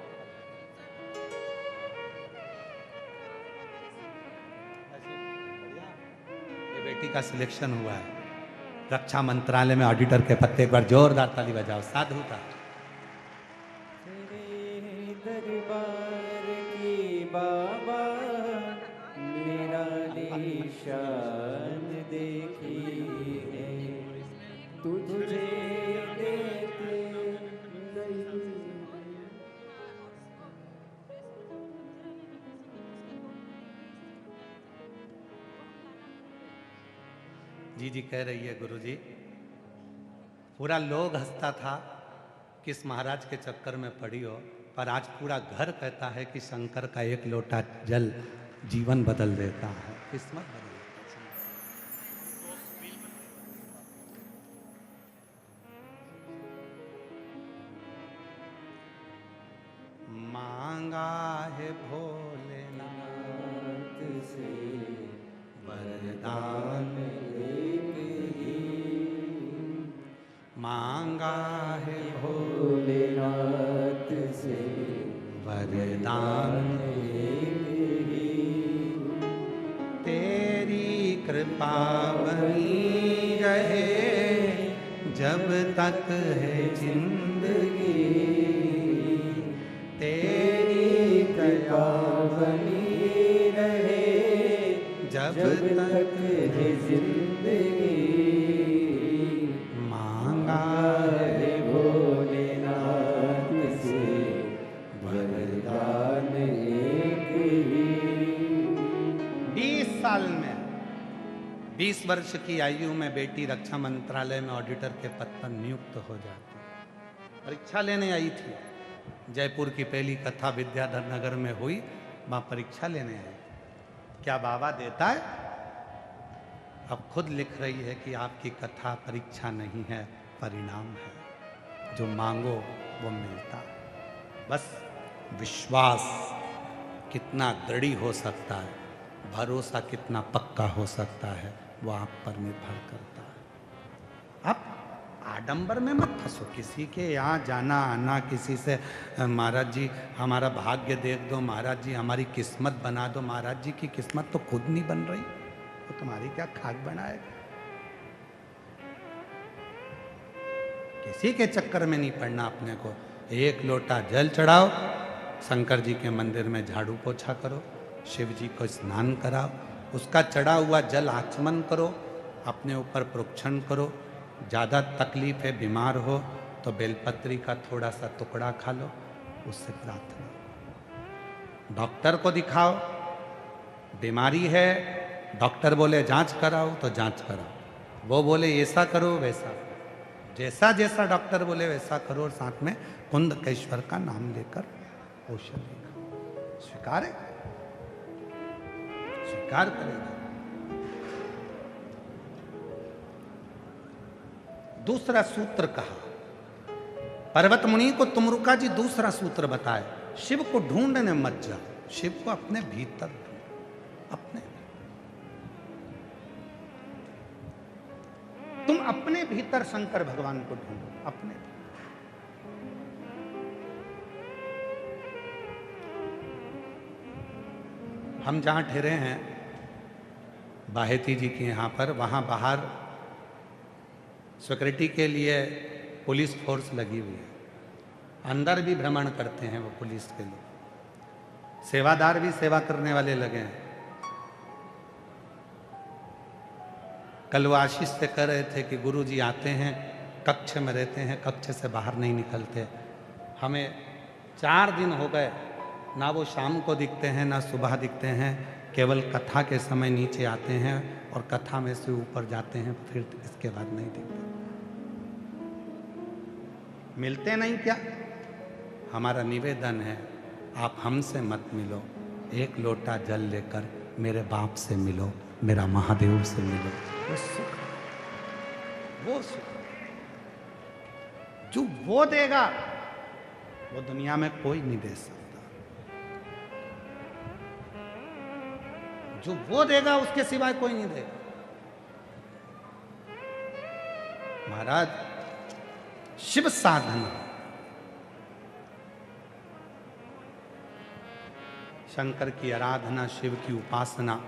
ये बेटी का सिलेक्शन हुआ है रक्षा मंत्रालय में ऑडिटर के पत्ते। एक बार जोरदार ताली बजाओ, साधु था।
दरबार की बाबा निराली शान देखी है, तुझे
जी जी कह रही है गुरुजी, पूरा लोग हंसता था कि इस महाराज के चक्कर में पड़ी हो, पर आज पूरा घर कहता है कि शंकर का एक लोटा जल जीवन बदल देता है, किस्मत बदल देता है। मांगा है भोलेनाथ से वरदान, मांगा है
भोलेनाथ से
वरदान, तेरी कृपा बनी रहे जब तक है जिंदगी, तेरी कृपा बनी रहे जब तक है जिंदगी, मांगा
है भोलेनाथ से वरदान एक ही।
20 वर्ष की आयु में बेटी रक्षा मंत्रालय में ऑडिटर के पद पर नियुक्त हो जाती। परीक्षा लेने आई थी। जयपुर की पहली कथा विद्याधर नगर में हुई, वहां परीक्षा लेने आई। क्या बाबा देता है? अब खुद लिख रही है कि आपकी कथा परीक्षा नहीं है, परिणाम है। जो मांगो वो मिलता है। बस विश्वास कितना दृढ़ हो सकता है, भरोसा कितना पक्का हो सकता है, वो आप पर निर्भर करता है। आप आडंबर में मत फंसो। किसी के यहाँ जाना आना, किसी से महाराज जी हमारा भाग्य देख दो, महाराज जी हमारी किस्मत बना दो। महाराज जी की किस्मत तो खुद नहीं बन रही, तो तुम्हारी क्या खाक बनाएगा? किसी के चक्कर में नहीं पड़ना अपने को। एक लोटा जल चढ़ाओ, शंकर जी के मंदिर में झाड़ू पोछा करो, शिव जी को स्नान कराओ, उसका चढ़ा हुआ जल आचमन करो, अपने ऊपर प्रोक्षण करो। ज़्यादा तकलीफ है, बीमार हो तो बेलपत्री का थोड़ा सा टुकड़ा खा लो, उससे प्रार्थना। डॉक्टर को दिखाओ, बीमारी है, डॉक्टर बोले जांच कराओ तो जांच कराओ, वो बोले ऐसा करो वैसा, जैसा जैसा डॉक्टर बोले वैसा करो, और साथ में कुंदकेश्वर का नाम लेकर औषधि खाओ। स्वीकार है? स्वीकार करेगा। दूसरा सूत्र कहा, पर्वत मुनि को तुमरुका जी दूसरा सूत्र बताए, शिव को ढूंढने मत जाओ, शिव को अपने भीतर ढूंढो। अपने तुम अपने भीतर शंकर भगवान को ढूंढो, अपने। हम जहां ठहरे हैं बाहेती जी के यहाँ पर, वहां बाहर सिक्योरिटी के लिए पुलिस फोर्स लगी हुई है। अंदर भी भ्रमण करते हैं वो पुलिस के लोग, सेवादार भी सेवा करने वाले लगे हैं। कल वो आशीष से कह रहे थे कि गुरुजी आते हैं, कक्ष में रहते हैं, कक्ष से बाहर नहीं निकलते। हमें 4 दिन हो गए, ना वो शाम को दिखते हैं ना सुबह दिखते हैं, केवल कथा के समय नीचे आते हैं और कथा में से ऊपर जाते हैं, फिर इसके बाद नहीं दिखते। मिलते नहीं क्या? हमारा निवेदन है, आप हमसे मत मिलो, एक लोटा जल लेकर मेरे बाप से मिलो, मेरा महादेव से मिलो। वो सुख, वो सुख जो वो देगा वो दुनिया में कोई नहीं दे सकता। जो वो देगा उसके सिवाय कोई नहीं देगा। महाराज, शिव साधना, शंकर की आराधना, शिव की उपासना,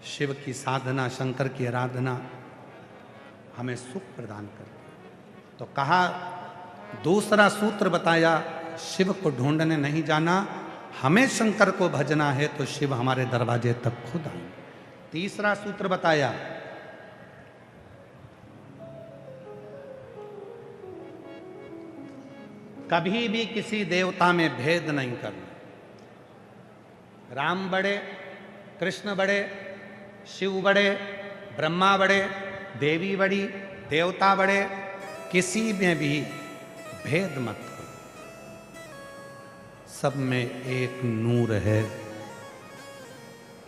शिव की साधना, शंकर की आराधना हमें सुख प्रदान करती है। तो कहा, दूसरा सूत्र बताया, शिव को ढूंढने नहीं जाना, हमें शंकर को भजना है तो शिव हमारे दरवाजे तक खुद आएंगे। तीसरा सूत्र बताया, कभी भी किसी देवता में भेद नहीं करना। राम बड़े, कृष्ण बड़े, शिव बड़े, ब्रह्मा बड़े, देवी बड़ी, देवता बड़े, किसी में भी भेद मत करो। सब में एक नूर है,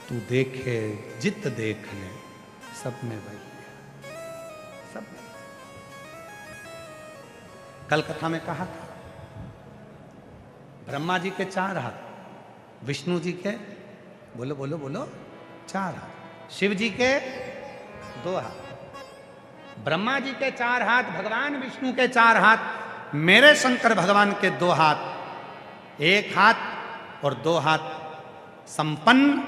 तू देखे जित देख ले, सब में वही है, सब में। कल कथा में कहा था, ब्रह्मा जी के 4 हाथ, विष्णु जी के, बोलो बोलो बोलो, 4 हाथ, शिव जी के 2 हाथ। ब्रह्मा जी के 4 हाथ, भगवान विष्णु के 4 हाथ, मेरे शंकर भगवान के 2 हाथ। 1 हाथ और 2 हाथ संपन्न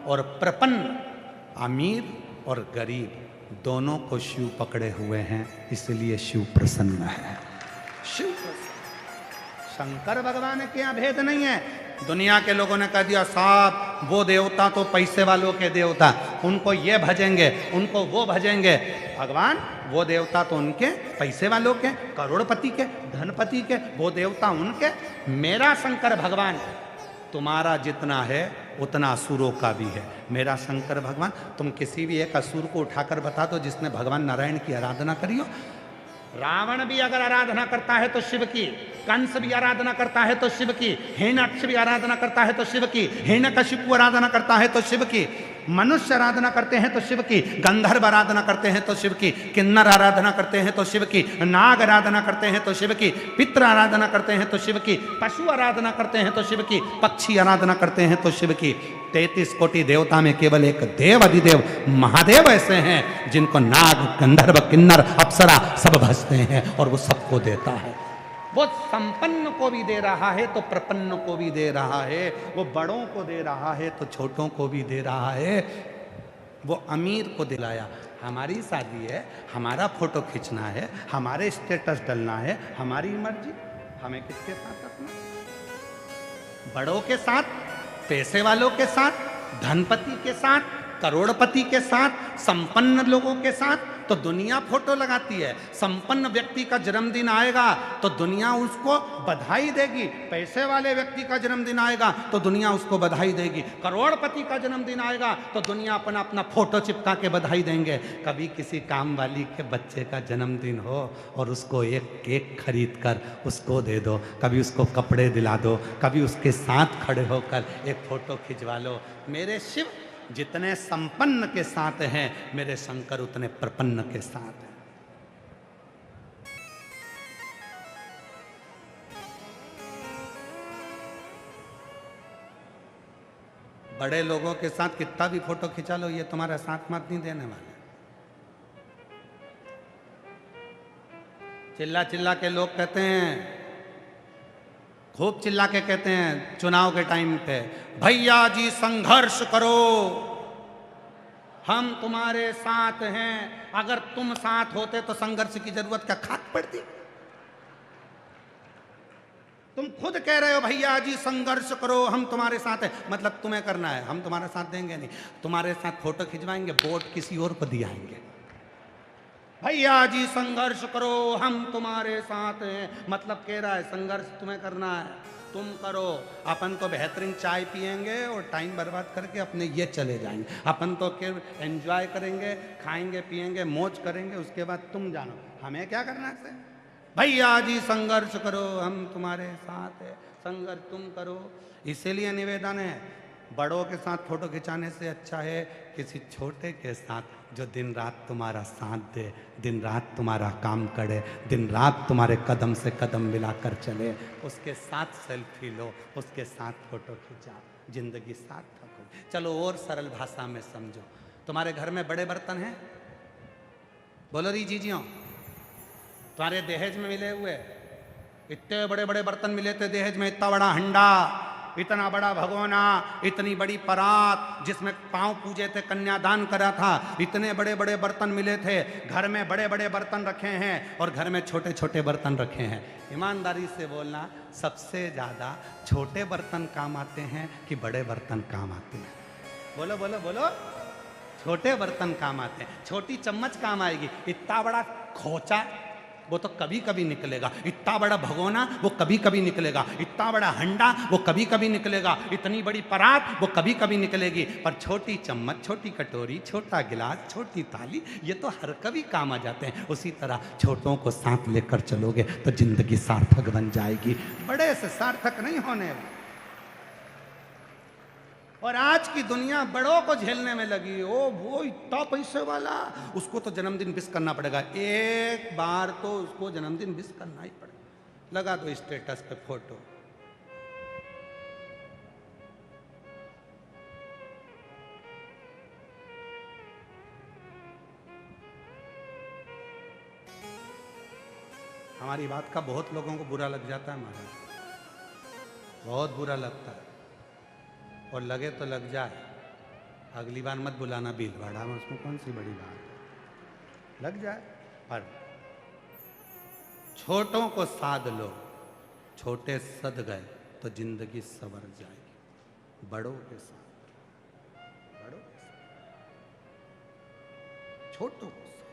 और प्रपन्न, अमीर और गरीब, दोनों को शिव पकड़े हुए हैं, इसलिए शिव प्रसन्न है। शिव प्रसन्न। शंकर भगवान के यहाँ भेद नहीं है। दुनिया के लोगों ने कह दिया, साहब वो देवता तो पैसे वालों के देवता, उनको ये भजेंगे, उनको वो भजेंगे। भगवान वो देवता तो उनके पैसे वालों के, करोड़पति के, धनपति के, वो देवता उनके। मेरा शंकर भगवान तुम्हारा जितना है उतना असुरों का भी है। मेरा शंकर भगवान, तुम किसी भी एक असुर को उठाकर बता दो जिसने भगवान नारायण की आराधना करी हो। रावण भी अगर आराधना करता है तो शिव की, कंस भी आराधना करता है तो शिव की, हिरण्यक्ष भी आराधना करता है तो शिव की, हिरण्यकशिपु आराधना करता है तो शिव की, मनुष्य आराधना करते हैं तो शिव की, गंधर्व आराधना करते हैं तो शिव की, किन्नर आराधना करते हैं तो शिव की, नाग आराधना करते हैं तो शिव की, पितृ आराधना करते हैं तो शिव की, पशु आराधना करते हैं तो शिव की, पक्षी आराधना करते हैं तो शिव की। 33 कोटि देवता में केवल एक देव अधिदेव महादेव ऐसे हैं जिनको नाग, गंधर्व, किन्नर, अप्सरा सब भजते हैं और वो सबको देता है। वो संपन्न को भी दे रहा है तो प्रपन्न को भी दे रहा है, वो बड़ों को दे रहा है तो छोटों को भी दे रहा है। वो अमीर को दिलाया, हमारी शादी है, हमारा फोटो खींचना है, हमारे स्टेटस डलना है, हमारी मर्जी, हमें किसके साथ रखना? बड़ों के साथ, पैसे वालों के साथ, धनपति के साथ, करोड़पति के साथ, संपन्न लोगों के साथ तो दुनिया फोटो लगाती है। संपन्न व्यक्ति का जन्मदिन आएगा तो दुनिया उसको बधाई देगी, पैसे वाले व्यक्ति का जन्मदिन आएगा तो दुनिया उसको बधाई देगी, करोड़पति का जन्मदिन आएगा तो दुनिया अपना अपना फोटो चिपका के बधाई देंगे। कभी किसी काम वाली के बच्चे का जन्मदिन हो और उसको एक केक खरीद कर उसको दे दो, कभी उसको कपड़े दिला दो, कभी उसके साथ खड़े होकर एक फोटो खिंचवा लो। मेरे शिव जितने संपन्न के साथ हैं, मेरे शंकर उतने प्रपन्न के साथ हैं। बड़े लोगों के साथ कितना भी फोटो खिंचा लो, ये तुम्हारा साथ मत नहीं देने वाले। चिल्ला चिल्ला के लोग कहते हैं, खूब चिल्ला के कहते हैं चुनाव के टाइम पे, भैया जी संघर्ष करो, हम तुम्हारे साथ हैं। अगर तुम साथ होते तो संघर्ष की जरूरत क्या खाक पड़ती? तुम खुद कह रहे हो भैया जी संघर्ष करो, हम तुम्हारे साथ हैं, मतलब तुम्हें करना है, हम तुम्हारे साथ देंगे नहीं। तुम्हारे साथ फोटो खिंचवाएंगे, वोट किसी और को दिलाएंगे। भैया जी संघर्ष करो, हम तुम्हारे साथ हैं, मतलब कह रहा है संघर्ष तुम्हें करना है, तुम करो। अपन तो बेहतरीन चाय पिएंगे और टाइम बर्बाद करके अपने ये चले जाएंगे। अपन तो केवल एंजॉय करेंगे, खाएंगे पिएंगे, मौज करेंगे, उसके बाद तुम जानो हमें क्या करना है। भैया जी संघर्ष करो, हम तुम्हारे साथ है, संघर्ष तुम करो। इसीलिए निवेदन है, बड़ों के साथ फोटो खिंचाने से अच्छा है किसी छोटे के साथ जो दिन रात तुम्हारा साथ दे, दिन रात तुम्हारा काम करे, दिन रात तुम्हारे कदम से कदम मिलाकर चले, उसके साथ सेल्फी लो, उसके साथ फोटो खिंचाओ, जिंदगी सार्थक हो। चलो और सरल भाषा में समझो, तुम्हारे घर में बड़े बर्तन हैं? बोलो री जीजियों, तुम्हारे दहेज में मिले हुए इतने बड़े बड़े बर्तन मिले थे दहेज में, इतना बड़ा हंडा, इतना बड़ा भगोना, इतनी बड़ी परात जिसमें पांव पूजे थे, कन्यादान करा था, इतने बड़े बड़े बर्तन मिले थे। घर में बड़े बड़े बर्तन रखे हैं और घर में छोटे छोटे बर्तन रखे हैं। ईमानदारी से बोलना, सबसे ज़्यादा छोटे बर्तन काम आते हैं कि बड़े बर्तन काम आते हैं? बोलो बोलो बोलो, छोटे बर्तन काम आते हैं। छोटी चम्मच काम आएगी, इतना बड़ा खोचा वो तो कभी कभी निकलेगा, इतना बड़ा भगोना वो कभी कभी निकलेगा, इतना बड़ा हंडा वो कभी कभी निकलेगा, इतनी बड़ी परात वो कभी कभी निकलेगी, पर छोटी चम्मच, छोटी कटोरी, छोटा गिलास, छोटी थाली, ये तो हर कभी काम आ जाते हैं। उसी तरह छोटों को साथ लेकर चलोगे तो जिंदगी सार्थक बन जाएगी, बड़े से सार्थक नहीं होने। और आज की दुनिया बड़ों को झेलने में लगी। ओ वो इतना पैसे वाला, उसको तो जन्मदिन विश करना पड़ेगा, एक बार तो उसको जन्मदिन विश करना ही पड़ेगा। लगा दो स्टेटस पे फोटो। हमारी बात का बहुत लोगों को बुरा लग जाता है महाराज, बहुत बुरा लगता है। और लगे तो लग जाए, अगली बार मत बुलाना भीलवाड़ा में, उसमें कौन सी बड़ी बात है, लग जाए। पर छोटों को साध लो, छोटे सद गए तो जिंदगी संवर जाएगी। बड़ों के साथ, बड़ों के साथ, छोटों को साथ।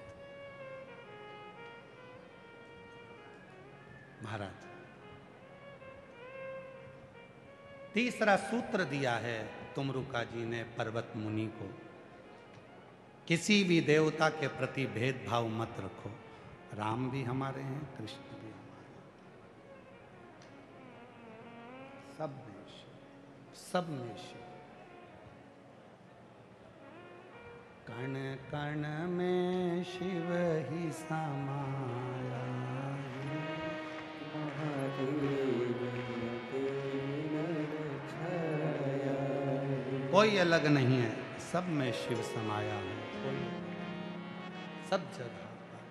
महाराज तीसरा सूत्र दिया है तुमरुका जी ने पर्वत मुनि को, किसी भी देवता के प्रति भेदभाव मत रखो, राम भी हमारे हैं, कृष्ण भी हमारे हैं, सब में शिव, सब में शिव। कण कण में शिव ही समाया है। कोई अलग नहीं है, सब में शिव समाया है, कोई सब जगह पर।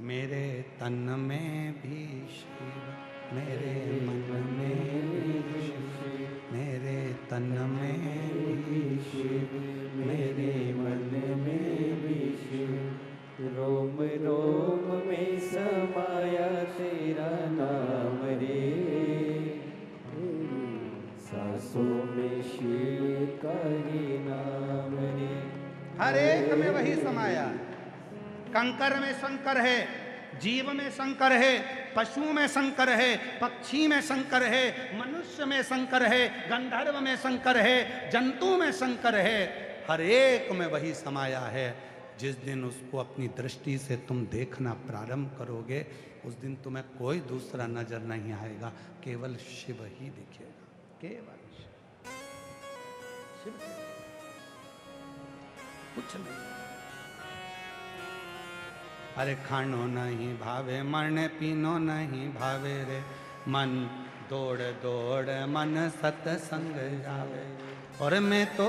मेरे तन में भी शिव, मेरे मन में भी शिव, मेरे तन में भी शिव, मेरे मन में भी शिव।
रोम रोम में समाया तेरा नाम रे, सांसों में शिव का ही नाम रे।
हर एक में वही समाया। कंकर में शंकर है, जीव में शंकर है, पशु में शंकर है, पक्षी में शंकर है, मनुष्य में शंकर है, गंधर्व में शंकर है, जंतु में शंकर है। हर एक में वही समाया है। जिस दिन उसको अपनी दृष्टि से तुम देखना प्रारंभ करोगे, उस दिन तुम्हें कोई दूसरा नजर नहीं आएगा, केवल शिव ही दिखेगा, केवल शिव, कुछ नहीं। अरे खानो नहीं भावे, मरने पीनो नहीं भावे रे, मन दौड़ दौड़ मन सत्संग जावे। और मैं तो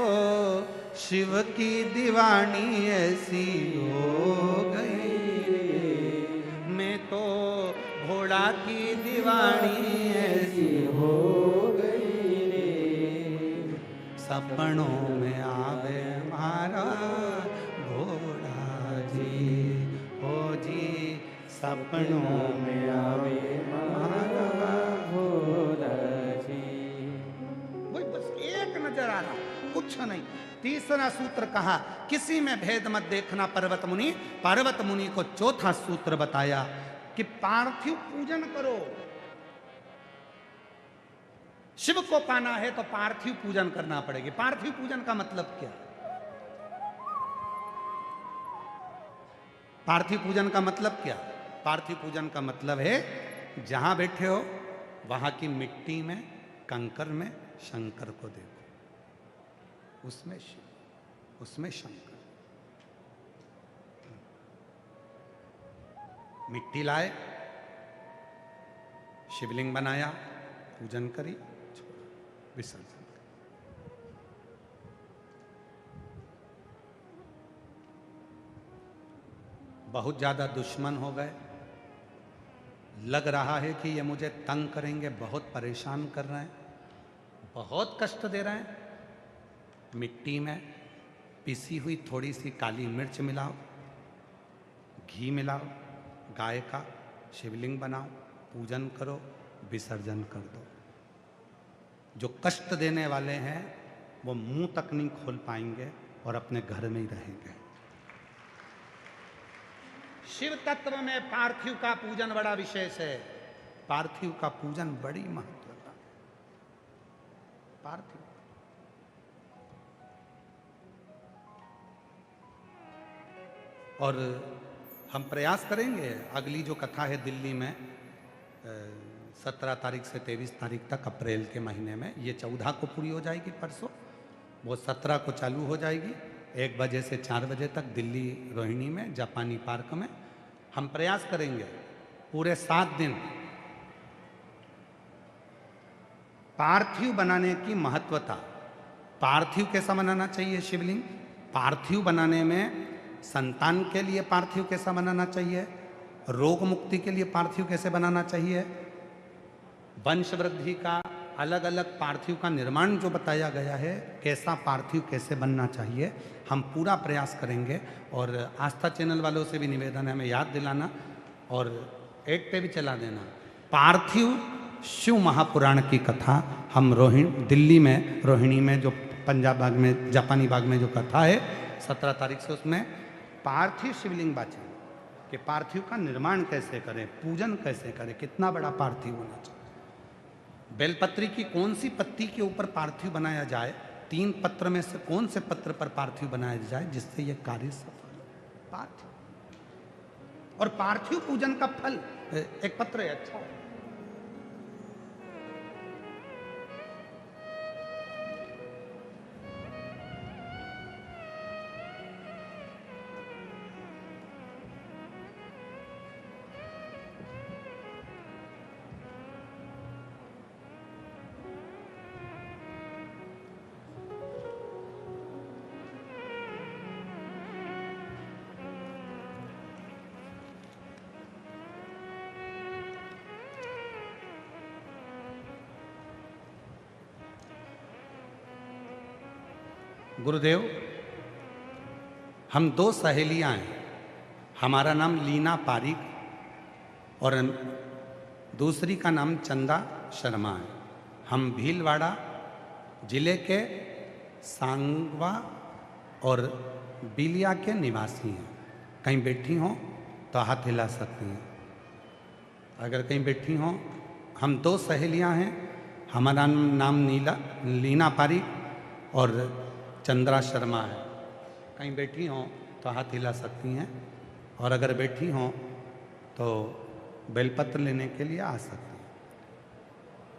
शिव की दीवानी ऐसी हो गई रे, मैं तो घोड़ा की दीवानी ऐसी हो गई रे। सपनों में आवे मारा घोड़ा जी, ओ जी सपनों में आवे मारा घोड़ा जी। वही बस एक नजर आ रहा, कुछ नहीं। तीसरा सूत्र कहा, किसी में भेद मत देखना पर्वत मुनि। पर्वत मुनि को चौथा सूत्र बताया कि पार्थिव पूजन करो। शिव को पाना है तो पार्थिव पूजन करना पड़ेगी। पार्थिव पूजन का मतलब क्या? पार्थिव पूजन का मतलब क्या? पार्थिव पूजन का मतलब है जहां बैठे हो वहां की मिट्टी में, कंकर में शंकर को देखो, उसमें शिव, उसमें शंकर। मिट्टी लाए, शिवलिंग बनाया, पूजन करी, विसर्जन। बहुत ज्यादा दुश्मन हो गए, लग रहा है कि ये मुझे तंग करेंगे, बहुत परेशान कर रहे हैं, बहुत कष्ट दे रहे हैं। मिट्टी में पिसी हुई थोड़ी सी काली मिर्च मिलाओ, घी मिलाओ, गाय का शिवलिंग बनाओ, पूजन करो, विसर्जन कर दो। जो कष्ट देने वाले हैं वो मुंह तक नहीं खोल पाएंगे और अपने घर में ही रहेंगे। शिव तत्व में पार्थिव का पूजन बड़ा विशेष है। पार्थिव का पूजन बड़ी महत्वता। पार्थिव और हम प्रयास करेंगे, अगली जो कथा है दिल्ली में 17 तारीख से 23 तारीख तक अप्रैल के महीने में, ये 14 को पूरी हो जाएगी परसों, वो 17 को चालू हो जाएगी 1 बजे से 4 बजे तक दिल्ली रोहिणी में जापानी पार्क में। हम प्रयास करेंगे पूरे 7 दिन पार्थिव बनाने की महत्वता। पार्थिव कैसा बनाना चाहिए शिवलिंग, पार्थिव बनाने में संतान के लिए पार्थिव कैसा बनाना चाहिए, रोग मुक्ति के लिए पार्थिव कैसे बनाना चाहिए, वंश वृद्धि का अलग अलग पार्थिव का निर्माण जो बताया गया है, कैसा पार्थिव कैसे बनना चाहिए, हम पूरा प्रयास करेंगे। और आस्था चैनल वालों से भी निवेदन है, हमें याद दिलाना और एड पे भी चला देना। पार्थिव शिव महापुराण की कथा हम दिल्ली में रोहिणी में जो पंजाब बाग में जापानी बाग में जो कथा है 17 तारीख से, उसमें पार्थिव शिवलिंग बाचे कि पार्थिव का निर्माण कैसे करें, पूजन कैसे करें, कितना बड़ा पार्थिव होना चाहिए, बेलपत्री की कौन सी पत्ती के ऊपर पार्थिव बनाया जाए, 3 पत्र में से कौन से पत्र पर पार्थिव बनाया जाए जिससे यह कार्य सफल हो? पार्थिव। और पार्थिव पूजन का फल एक पत्र है, अच्छा है। गुरुदेव, हम 2 सहेलियां हैं। हमारा नाम लीना पारिक और दूसरी का नाम चंदा शर्मा है। हम भीलवाड़ा जिले के सांगवा और बिलिया के निवासी हैं। कहीं बैठी हों तो हाथ हिला सकती हैं। अगर कहीं बैठी हों, हम 2 सहेलियां हैं। हमारा नाम लीना पारिक और चंद्रा शर्मा है। कहीं बैठी हों तो हाथ हिला सकती हैं, और अगर बैठी हों तो बेलपत्र लेने के लिए आ सकती हैं।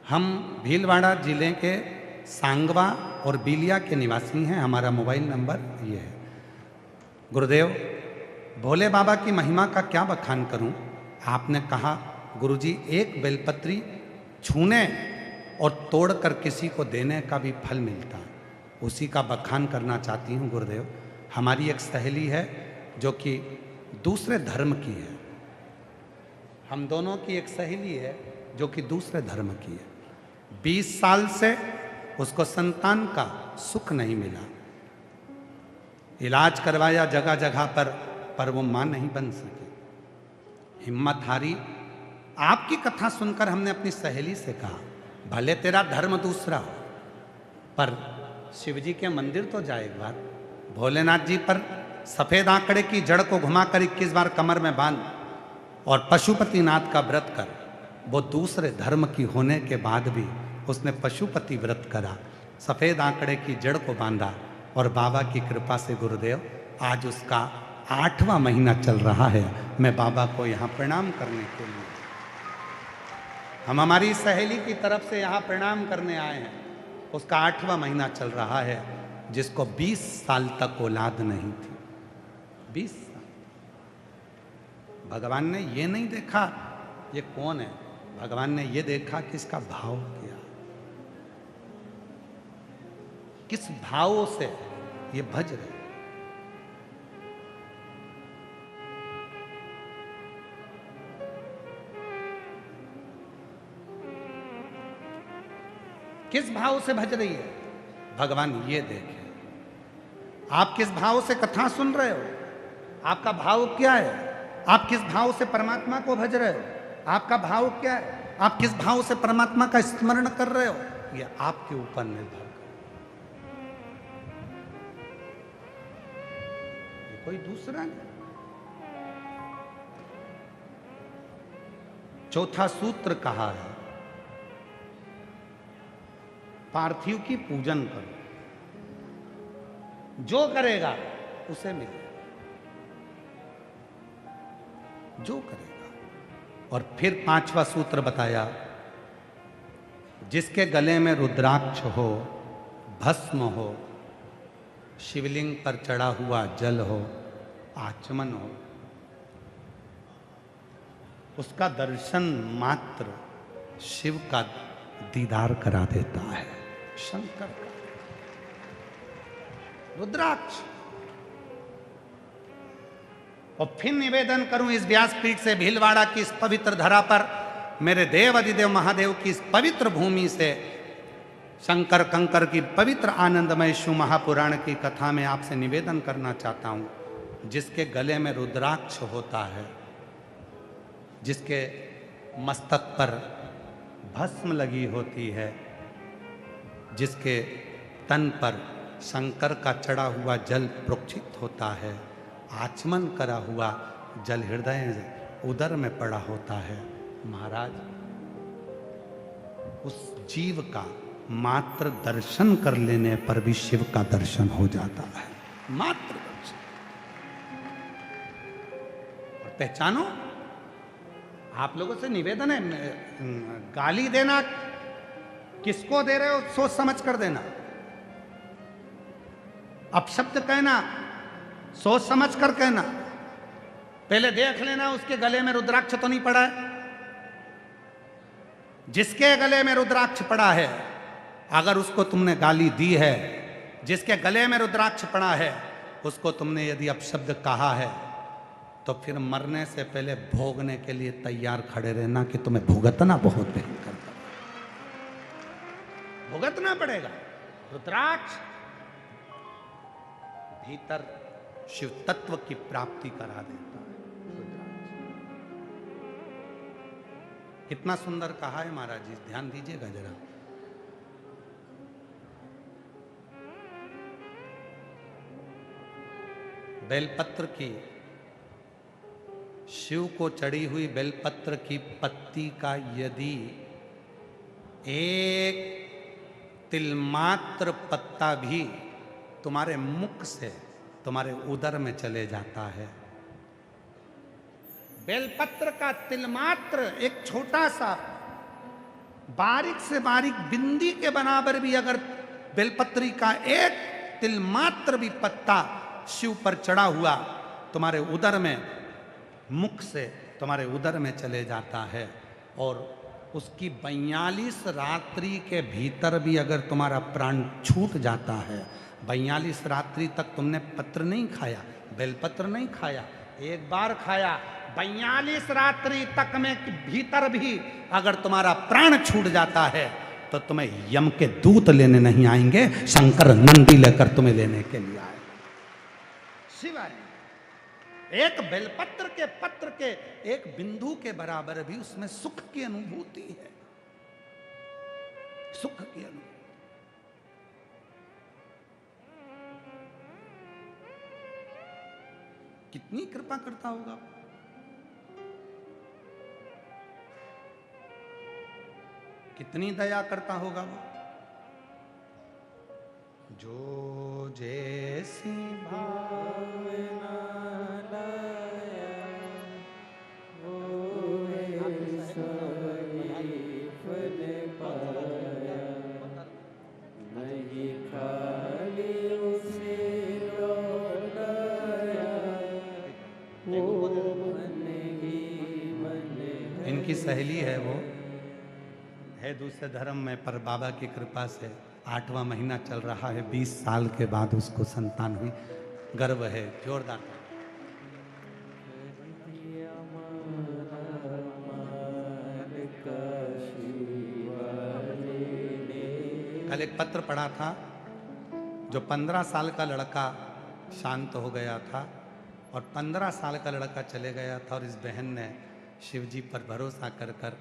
हम भीलवाड़ा जिले के सांगवा और बिलिया के निवासी हैं। हमारा मोबाइल नंबर ये है। गुरुदेव, भोले बाबा की महिमा का क्या बखान करूं? आपने कहा गुरुजी, एक बेलपत्री छूने और तोड़कर किसी को देने का भी फल मिलता है। उसी का बखान करना चाहती हूँ गुरुदेव। हमारी एक सहेली है जो कि दूसरे धर्म की है। हम दोनों की एक सहेली है जो कि दूसरे धर्म की है। 20 साल से उसको संतान का सुख नहीं मिला। इलाज करवाया जगह जगह पर वो मां नहीं बन सकी। हिम्मत हारी। आपकी कथा सुनकर हमने अपनी सहेली से कहा, भले तेरा धर्म दूसरा हो, पर शिव जी के मंदिर तो जाए एक बार। भोलेनाथ जी पर सफेद आंकड़े की जड़ को घुमाकर 21 बार कमर में बांध और पशुपतिनाथ का व्रत कर। वो दूसरे धर्म की होने के बाद भी उसने पशुपति व्रत करा, सफेद आंकड़े की जड़ को बांधा, और बाबा की कृपा से गुरुदेव आज उसका 8वां महीना चल रहा है। मैं बाबा को यहाँ प्रणाम करने के लिए, हम हमारी सहेली की तरफ से यहाँ प्रणाम करने आए हैं। उसका 8वां महीना चल रहा है, जिसको 20 साल तक औलाद नहीं थी। 20 साल। भगवान ने ये नहीं देखा ये कौन है, भगवान ने ये देखा कि इसका भाव क्या, किस भाव से ये भज रहे। किस भाव से भज रही है, भगवान ये देखे। आप किस भाव से कथा सुन रहे हो, आपका भाव क्या है? आप किस भाव से परमात्मा को भज रहे हो, आपका भाव क्या है? आप किस भाव से परमात्मा का स्मरण कर रहे हो, ये आपके ऊपर निर्भर है। ये कोई दूसरा नहीं। चौथा सूत्र कहा है, पार्थिव की पूजन करो, जो करेगा उसे मिलेगा, जो करेगा। और फिर 5वां सूत्र बताया, जिसके गले में रुद्राक्ष हो, भस्म हो, शिवलिंग पर चढ़ा हुआ जल हो, आचमन हो, उसका दर्शन मात्र शिव का दीदार करा देता है, शंकर का रुद्राक्ष। और फिर निवेदन करूं इस व्यासपीठ से, भीलवाड़ा की इस पवित्र धरा पर, मेरे देव अधिदेव महादेव की इस पवित्र भूमि से, शंकर कंकर की पवित्र आनंदमय शिव महापुराण की कथा में आपसे निवेदन करना चाहता हूं, जिसके गले में रुद्राक्ष होता है, जिसके मस्तक पर भस्म लगी होती है, जिसके तन पर शंकर का चढ़ा हुआ जल प्रोक्षित होता है, आचमन करा हुआ जल हृदय उदर में पड़ा होता है, महाराज उस जीव का मात्र दर्शन कर लेने पर भी शिव का दर्शन हो जाता है। मात्र दर्शन। और पहचानो, आप लोगों से निवेदन है, गाली देना किसको दे रहे हो सोच समझ कर देना। अपशब्द कहना सोच समझ कर कहना। पहले देख लेना उसके गले में रुद्राक्ष तो नहीं पड़ा है। जिसके गले में रुद्राक्ष पड़ा है, अगर उसको तुमने गाली दी है, जिसके गले में रुद्राक्ष पड़ा है उसको तुमने यदि अपशब्द कहा है, तो फिर मरने से पहले भोगने के लिए तैयार खड़े रहना कि तुम्हें भुगतना बहुत भयंकर पड़ेगा। भुगतना पड़ेगा। रुद्राक्ष भीतर शिव तत्व की प्राप्ति करा देता है। कितना सुंदर कहा है महाराज जी, ध्यान दीजिएगा जरा। बेलपत्र की, शिव को चढ़ी हुई बेलपत्र की पत्ती का यदि एक तिलमात्र पत्ता भी तुम्हारे मुख से तुम्हारे उदर में चले जाता है, बेलपत्र का तिलमात्र एक छोटा सा बारीक से बारीक बिंदी के बराबर भी अगर बेलपत्री का एक तिलमात्र भी पत्ता शिव पर चढ़ा हुआ तुम्हारे उदर में, मुख से तुम्हारे उदर में चले जाता है, और उसकी 42 रात्रि के भीतर भी अगर तुम्हारा प्राण छूट जाता है, 42 रात्रि तक तुमने पत्र नहीं खाया, बेलपत्र नहीं खाया, एक बार खाया, 42 रात्रि तक में भीतर भी अगर तुम्हारा प्राण छूट जाता है तो तुम्हें यम के दूत लेने नहीं आएंगे, शंकर नंदी लेकर तुम्हें लेने के लिए आए। शिवाय एक बेलपत्र के पत्र के एक बिंदु के बराबर भी उसमें सुख की अनुभूति है, सुख की अनुभूति। कितनी कृपा करता होगा, कितनी दया करता होगा वो। जो जैसी भावना लाया वो ऐसा ही फल पाया, नहीं खाली उसे लौटाया, वो मन ही मन है। इनकी सहेली है, वो है दूसरे धर्म में, पर बाबा की कृपा से 8वां महीना चल रहा है, 20 साल के बाद उसको संतान हुई। गर्व है, जोरदार। कल एक पत्र पढ़ा था, जो 15 साल का लड़का शांत हो गया था और 15 साल का लड़का चले गया था, और इस बहन ने शिव जी पर भरोसा कर कर,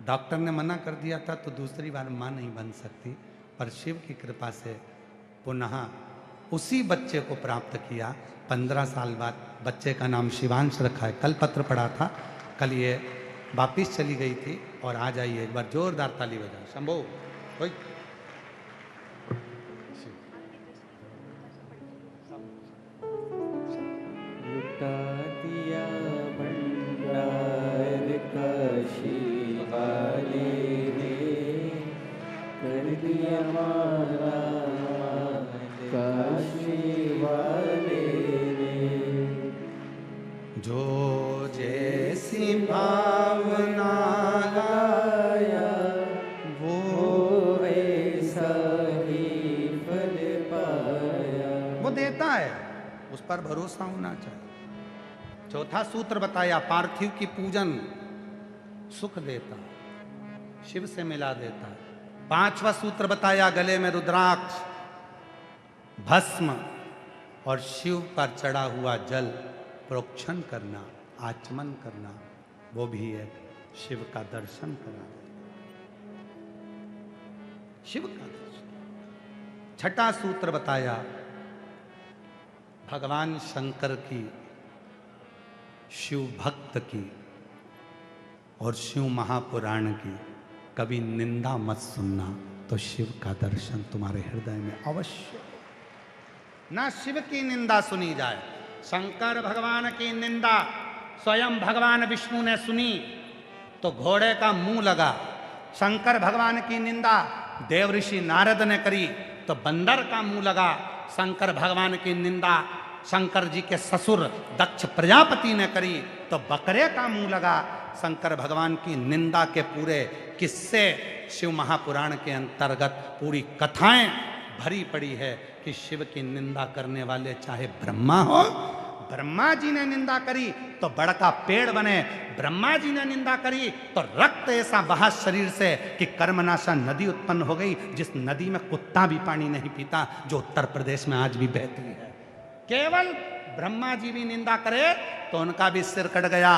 डॉक्टर ने मना कर दिया था तो दूसरी बार माँ नहीं बन सकती, पर शिव की कृपा से पुनः उसी बच्चे को प्राप्त किया। 15 साल बाद बच्चे का नाम शिवांश रखा है। कल पत्र पढ़ा था, कल ये वापिस चली गई थी, और आ जाइए एक बार जोरदार ताली बजाओ। शंभो कोई
लुटा दिया भंडार काशी वाले ने, कर दिया मारा काशी वाले ने।
जो जैसी भावना
लाया
वो
ऐसा ही फल पाया।
वो देता है, उस पर भरोसा होना चाहिए। चौथा सूत्र बताया, पार्थिव की पूजन सुख देता, शिव से मिला देता है। 5वां सूत्र बताया, गले में रुद्राक्ष, भस्म और शिव पर चढ़ा हुआ जल प्रोक्षण करना, आचमन करना, वो भी एक शिव का दर्शन करना, शिव का दर्शन। 6ठा सूत्र बताया, भगवान शंकर की, शिव भक्त की और शिव महापुराण की कभी निंदा मत सुनना, तो शिव का दर्शन तुम्हारे हृदय में अवश्य। ना शिव की निंदा सुनी जाए। शंकर भगवान की निंदा स्वयं भगवान विष्णु ने सुनी तो घोड़े का मुंह लगा। शंकर भगवान की निंदा देव ऋषि नारद ने करी तो बंदर का मुंह लगा। शंकर भगवान की निंदा शंकर जी के ससुर दक्ष प्रजापति ने करी तो बकरे का मुंह लगा। शंकर भगवान की निंदा के पूरे किस्से शिव महापुराण के अंतर्गत पूरी कथाएं भरी पड़ी है कि शिव की निंदा करने वाले चाहे ब्रह्मा हो, ब्रह्मा जी ने निंदा करी तो बड़का पेड़ बने, ब्रह्मा जी ने निंदा करी तो रक्त ऐसा बहा शरीर से कि कर्मनाशा नदी उत्पन्न हो गई, जिस नदी में कुत्ता भी पानी नहीं पीता, जो उत्तर प्रदेश में आज भी बहती है। केवल ब्रह्मा जी भी निंदा करे तो उनका भी सिर कट गया,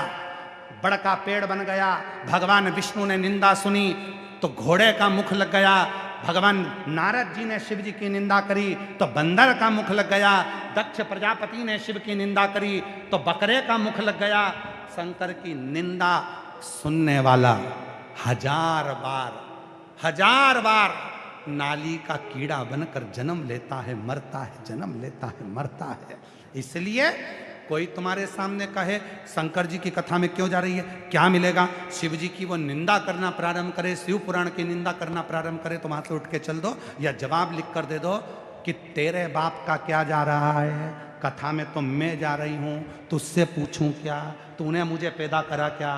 बड़का पेड़ बन गया। भगवान विष्णु ने निंदा सुनी तो घोड़े का मुख लग गया। भगवान नारद जी ने शिव जी की निंदा करी तो बंदर का मुख लग गया। दक्ष प्रजापति ने शिव की निंदा करी तो बकरे का मुख लग गया। शंकर की निंदा सुनने वाला हजार बार नाली का कीड़ा बनकर जन्म लेता है, मरता है, जन्म लेता है, मरता है। इसलिए कोई तुम्हारे सामने कहे शंकर जी की कथा में क्यों जा रही है, क्या मिलेगा, शिव जी की वो निंदा करना प्रारंभ करे, शिव पुराण की निंदा करना प्रारंभ करे, तो वहां से उठ के चल दो या जवाब लिख कर दे दो कि तेरे बाप का क्या जा रहा है, कथा में तो मैं जा रही हूं, तुझसे पूछूं क्या, तूने मुझे पैदा करा क्या,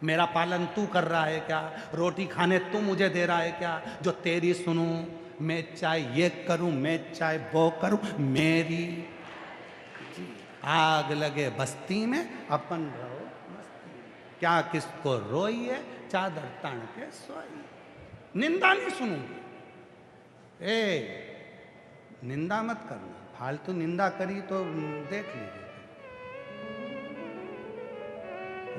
मेरा पालन तू कर रहा है क्या, रोटी खाने तू मुझे दे रहा है क्या, जो तेरी सुनूं, मैं चाहे ये करूं, मैं चाहे वो करूं, मेरी आग लगे बस्ती में अपन रहो मस्ती, क्या किसको रोइए चादर तान के सोई, निंदा नहीं सुनूंगी। ए निंदा मत करना, फालतू निंदा करी तो देख लीजिए,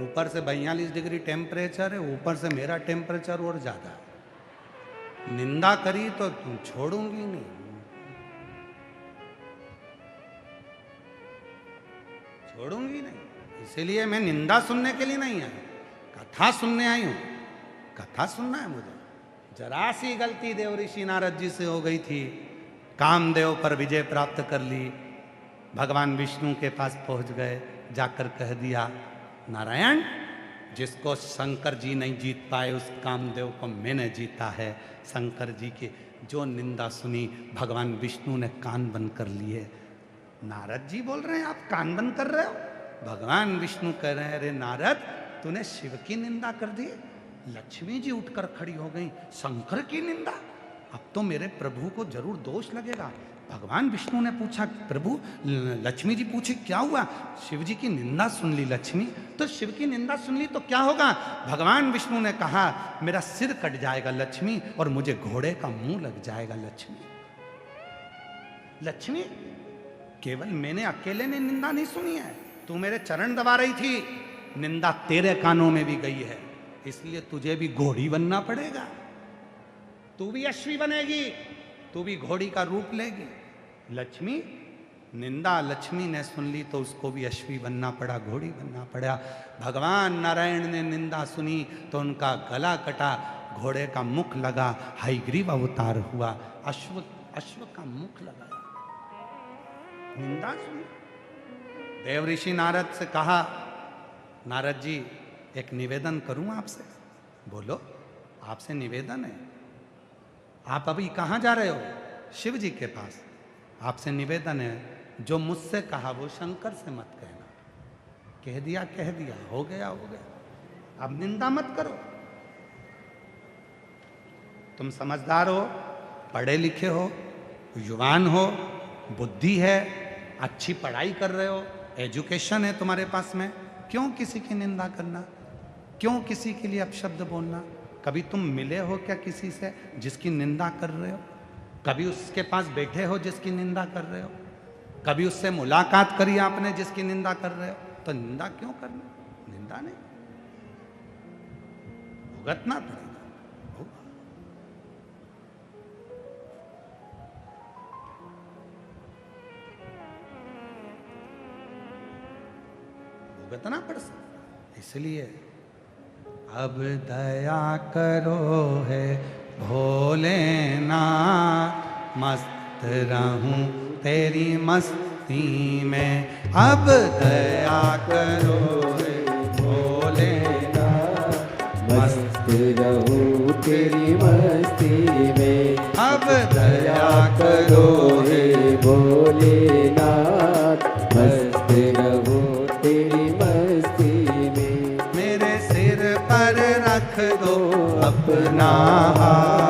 ऊपर से 42 डिग्री टेम्परेचर है, ऊपर से मेरा टेम्परेचर और ज्यादा है। निंदा करी तो छोड़ूंगी नहीं, छोड़ूंगी नहीं। इसीलिए मैं निंदा सुनने के लिए नहीं आई, कथा सुनने आई हूं। कथा सुनना है मुझे। जरा सी गलती देव ऋषि नारद जी से हो गई थी, कामदेव पर विजय प्राप्त कर ली, भगवान विष्णु के पास पहुंच गए, जाकर कह दिया नारायण, जिसको शंकर जी नहीं जीत पाए उस कामदेव को मैंने जीता है। शंकर जी की जो निंदा सुनी, भगवान विष्णु ने कान बंद कर लिए। नारद जी बोल रहे हैं आप कान बंद कर रहे हो, भगवान विष्णु कह रहे हैं अरे नारद, तूने शिव की निंदा कर दी। लक्ष्मी जी उठकर खड़ी हो गई, शंकर की निंदा, अब तो मेरे प्रभु को जरूर दोष लगेगा। भगवान विष्णु ने पूछा प्रभु, लक्ष्मी जी पूछी क्या हुआ, शिव जी की निंदा सुन ली लक्ष्मी, तो शिव की निंदा सुन ली तो क्या होगा। भगवान विष्णु ने कहा मेरा सिर कट जाएगा लक्ष्मी, और मुझे घोड़े का मुंह लग जाएगा लक्ष्मी। लक्ष्मी, केवल मैंने अकेले ने निंदा नहीं सुनी है, तू मेरे चरण दबा रही थी, निंदा तेरे कानों में भी गई है, इसलिए तुझे भी घोड़ी बनना पड़ेगा, तू भी अश्वी बनेगी, तू भी घोड़ी का रूप लेगी। लक्ष्मी, निंदा लक्ष्मी ने सुन ली तो उसको भी अश्वी बनना पड़ा, घोड़ी बनना पड़ा। भगवान नारायण ने निंदा सुनी तो उनका गला कटा, घोड़े का मुख लगा, हयग्रीव अवतार हुआ, अश्व का मुख लगा। निंदा सुनी। देव ऋषि नारद से कहा नारद जी एक निवेदन करूं आपसे। बोलो, आपसे निवेदन है। आप अभी कहाँ जा रहे हो? शिव जी के पास। आपसे निवेदन है, जो मुझसे कहा वो शंकर से मत कहना। कह दिया, हो गया। अब निंदा मत करो। तुम समझदार हो, पढ़े लिखे हो, युवान हो, बुद्धि है, अच्छी पढ़ाई कर रहे हो, एजुकेशन है तुम्हारे पास में, क्यों किसी की निंदा करना, क्यों किसी के लिए अपशब्द बोलना। कभी तुम मिले हो क्या किसी से जिसकी निंदा कर रहे हो? कभी उसके पास बैठे हो जिसकी निंदा कर रहे हो? कभी उससे मुलाकात करी आपने जिसकी निंदा कर रहे हो? तो निंदा क्यों करना? निंदा नहीं, भुगतना पड़ेगा। भुगतना पड़ सकता, इसलिए अब दया करो है भोलेनाथ, मस्त रहूं तेरी मस्ती में। अब दया करो है भोलेनाथ,
मस्त रहूं तेरी मस्ती में।
अब दया करो
हे भोलेनाथ, मस्त रहूं तेरी मस्ती में।
मेरे सिर पर रख दो अपना हाथ,